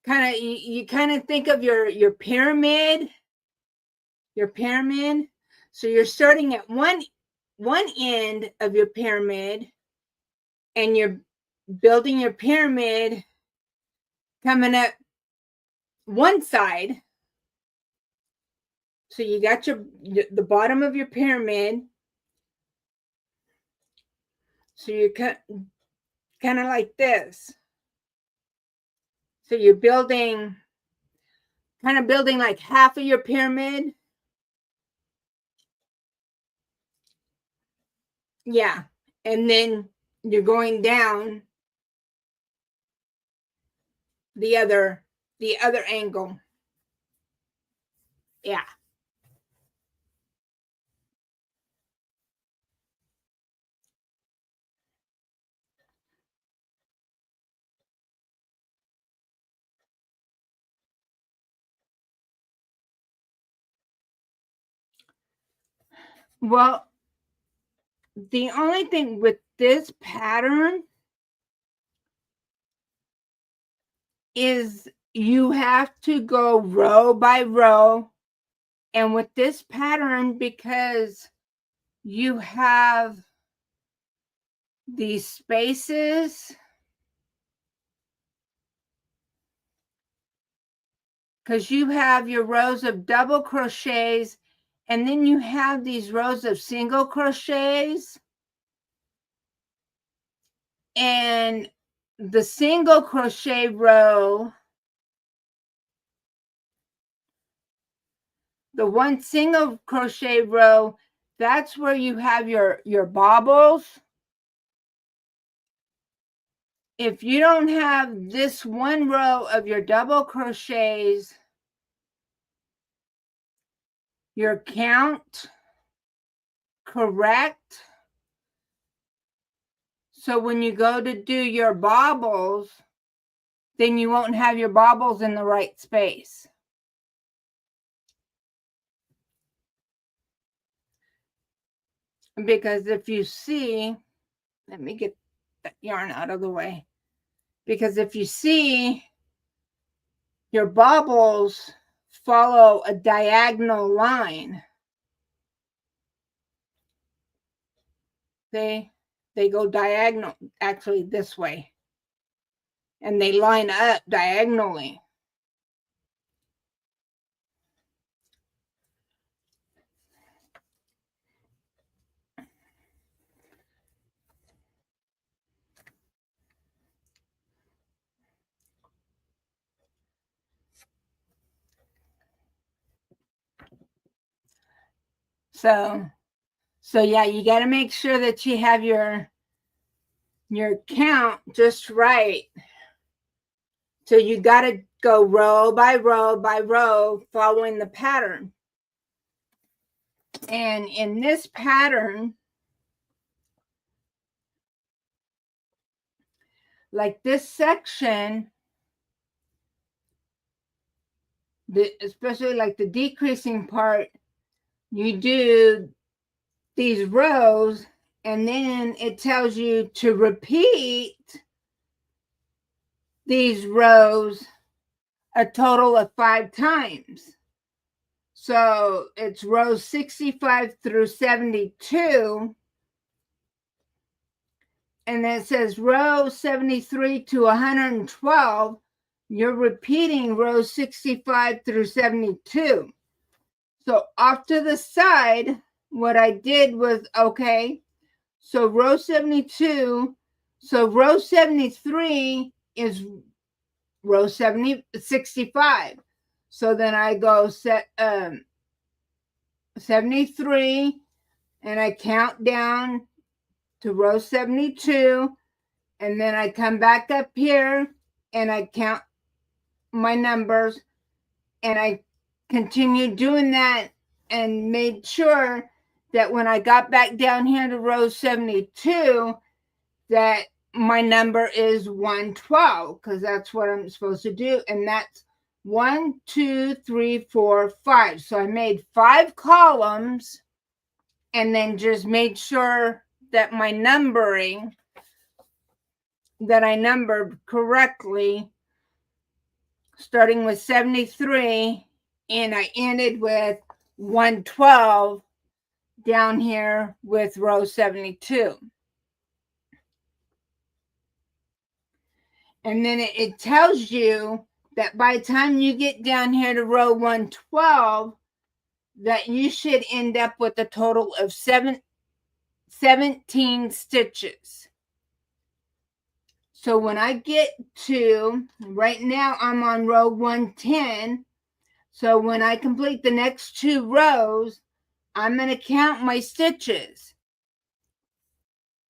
kind of, you kind of think of your pyramid, So you're starting at one end of your pyramid, and you're building your pyramid coming up one side. So you got the bottom of your pyramid. So you're kind of like this. So you're building like half of your pyramid. Yeah. And then you're going down the other angle. Yeah. Well, the only thing with this pattern is you have to go row by row. And with this pattern, because you have these spaces, because you have your rows of double crochets, and then you have these rows of single crochets, and the single crochet row the one single crochet row, that's where you have your bobbles. If you don't have this one row of your double crochets, your count correct, so when you go to do your bobbles, then you won't have your bobbles in the right space. Because if you see, let me get that yarn out of the way. Because if you see, your bobbles follow a diagonal line. They go diagonal, actually this way. And they line up diagonally. So yeah, you got to make sure that you have your count just right. So you got to go row by row by row following the pattern. And in this pattern, like this section, especially like the decreasing part, you do these rows and then it tells you to repeat these rows a total of 5 times. So it's rows 65 through 72. And then it says row 73 to 112. You're repeating rows 65 through 72. So off to the side, what I did was, okay, so row 72, so row 73 is row 65. So then I go 73 and I count down to row 72 and then I come back up here and I count my numbers and I continued doing that and made sure that when I got back down here to row 72 that my number is 112 because that's what I'm supposed to do, and that's 1 2 3 4 5. So I made 5 columns and then just made sure that my numbering, that I numbered correctly, starting with 73 and I ended with 112 down here with row 72. And then it tells you that by the time you get down here to row 112, that you should end up with a total of 17 stitches. So when I get to, right now I'm on row 110. So when I complete the next 2 rows, I'm going to count my stitches.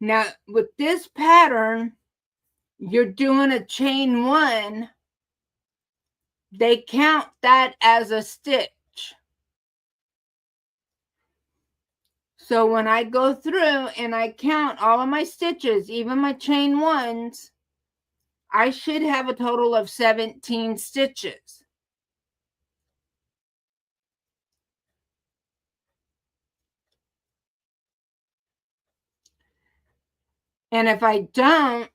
Now with this pattern, you're doing a chain 1. They count that as a stitch. So when I go through and I count all of my stitches, even my chain 1s, I should have a total of 17 stitches. And if I don't,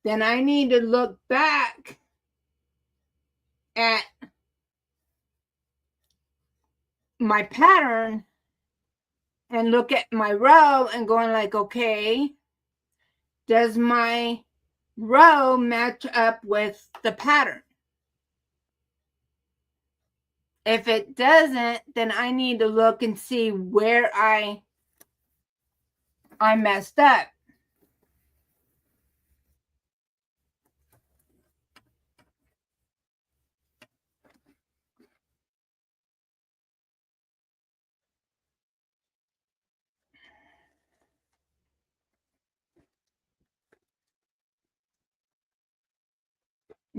then I need to look back at my pattern and look at my row and going like, okay, does my row match up with the pattern? If it doesn't, then I need to look and see where I messed up.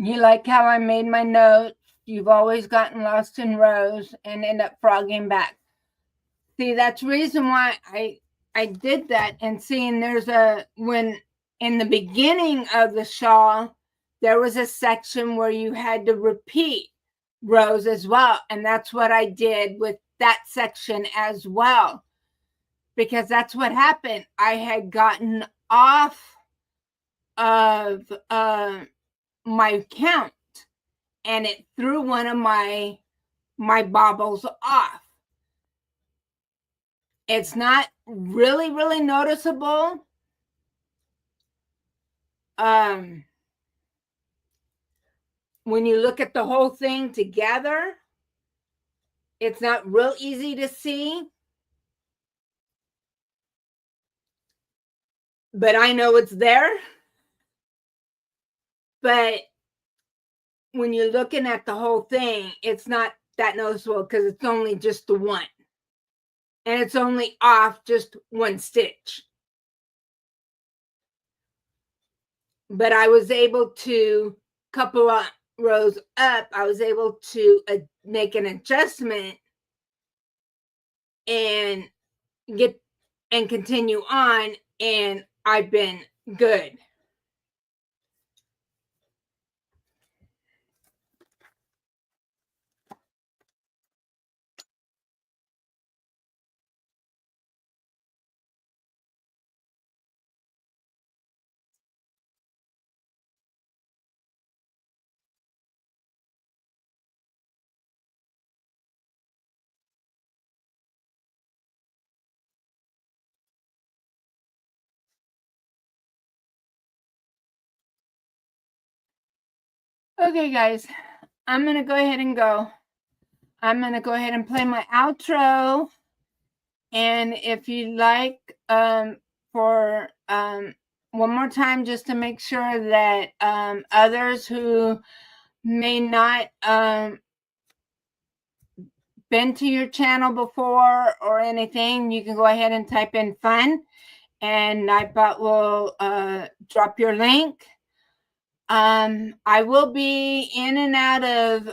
You like how I made my note? You've always gotten lost in rows and end up frogging back. See, that's reason why I did that. And seeing there's when in the beginning of the shawl, there was a section where you had to repeat rows as well. And that's what I did with that section as well, because that's what happened. I had gotten off of my count, and it threw one of my bobbles off. It's not really noticeable. When you look at the whole thing together, it's not real easy to see. But I know it's there. But when you're looking at the whole thing, it's not that noticeable because it's only just the one. And it's only off just one stitch. But I was able to, couple of rows up, I was able to make an adjustment and continue on, and I've been good. Okay, guys, I'm going to go ahead and go. I'm going to go ahead and play my outro. And if you like, for one more time, just to make sure that others who may not been to your channel before or anything, you can go ahead and type in fun, and Nightbot will drop your link. I will be in and out of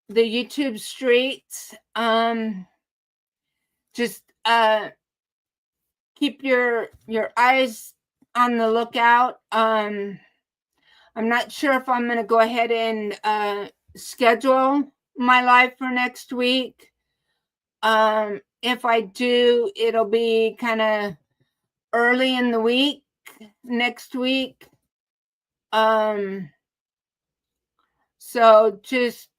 the YouTube streets. Just keep your eyes on the lookout. I'm not sure if I'm going to go ahead and schedule my live for next week. If I do, it'll be kind of early in the week next week. So just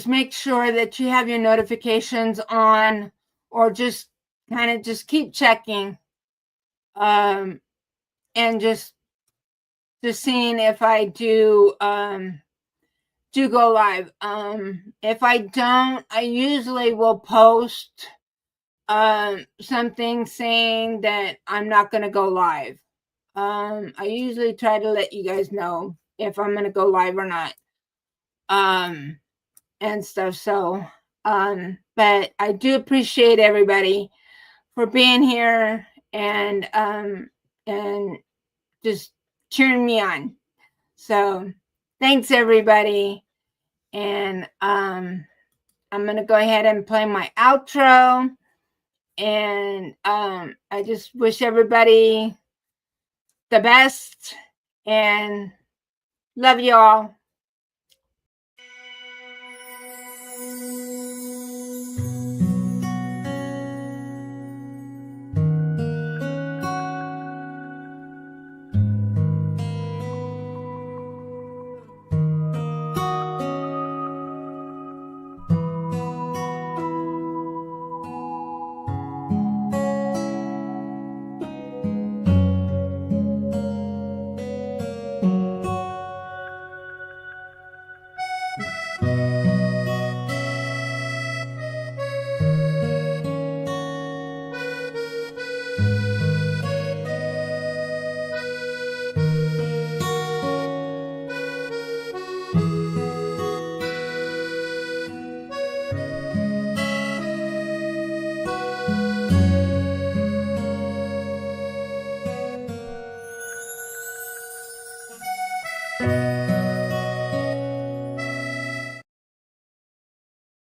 make sure that you have your notifications on, or just kind of just keep checking, and just seeing if I do go live. If I don't, I usually will post something saying that I'm not going to go live. I usually try to let you guys know if I'm going to go live or not, and stuff. So, but I do appreciate everybody for being here and just cheering me on. So, thanks everybody. And I'm going to go ahead and play my outro. And I just wish everybody the best and love you all.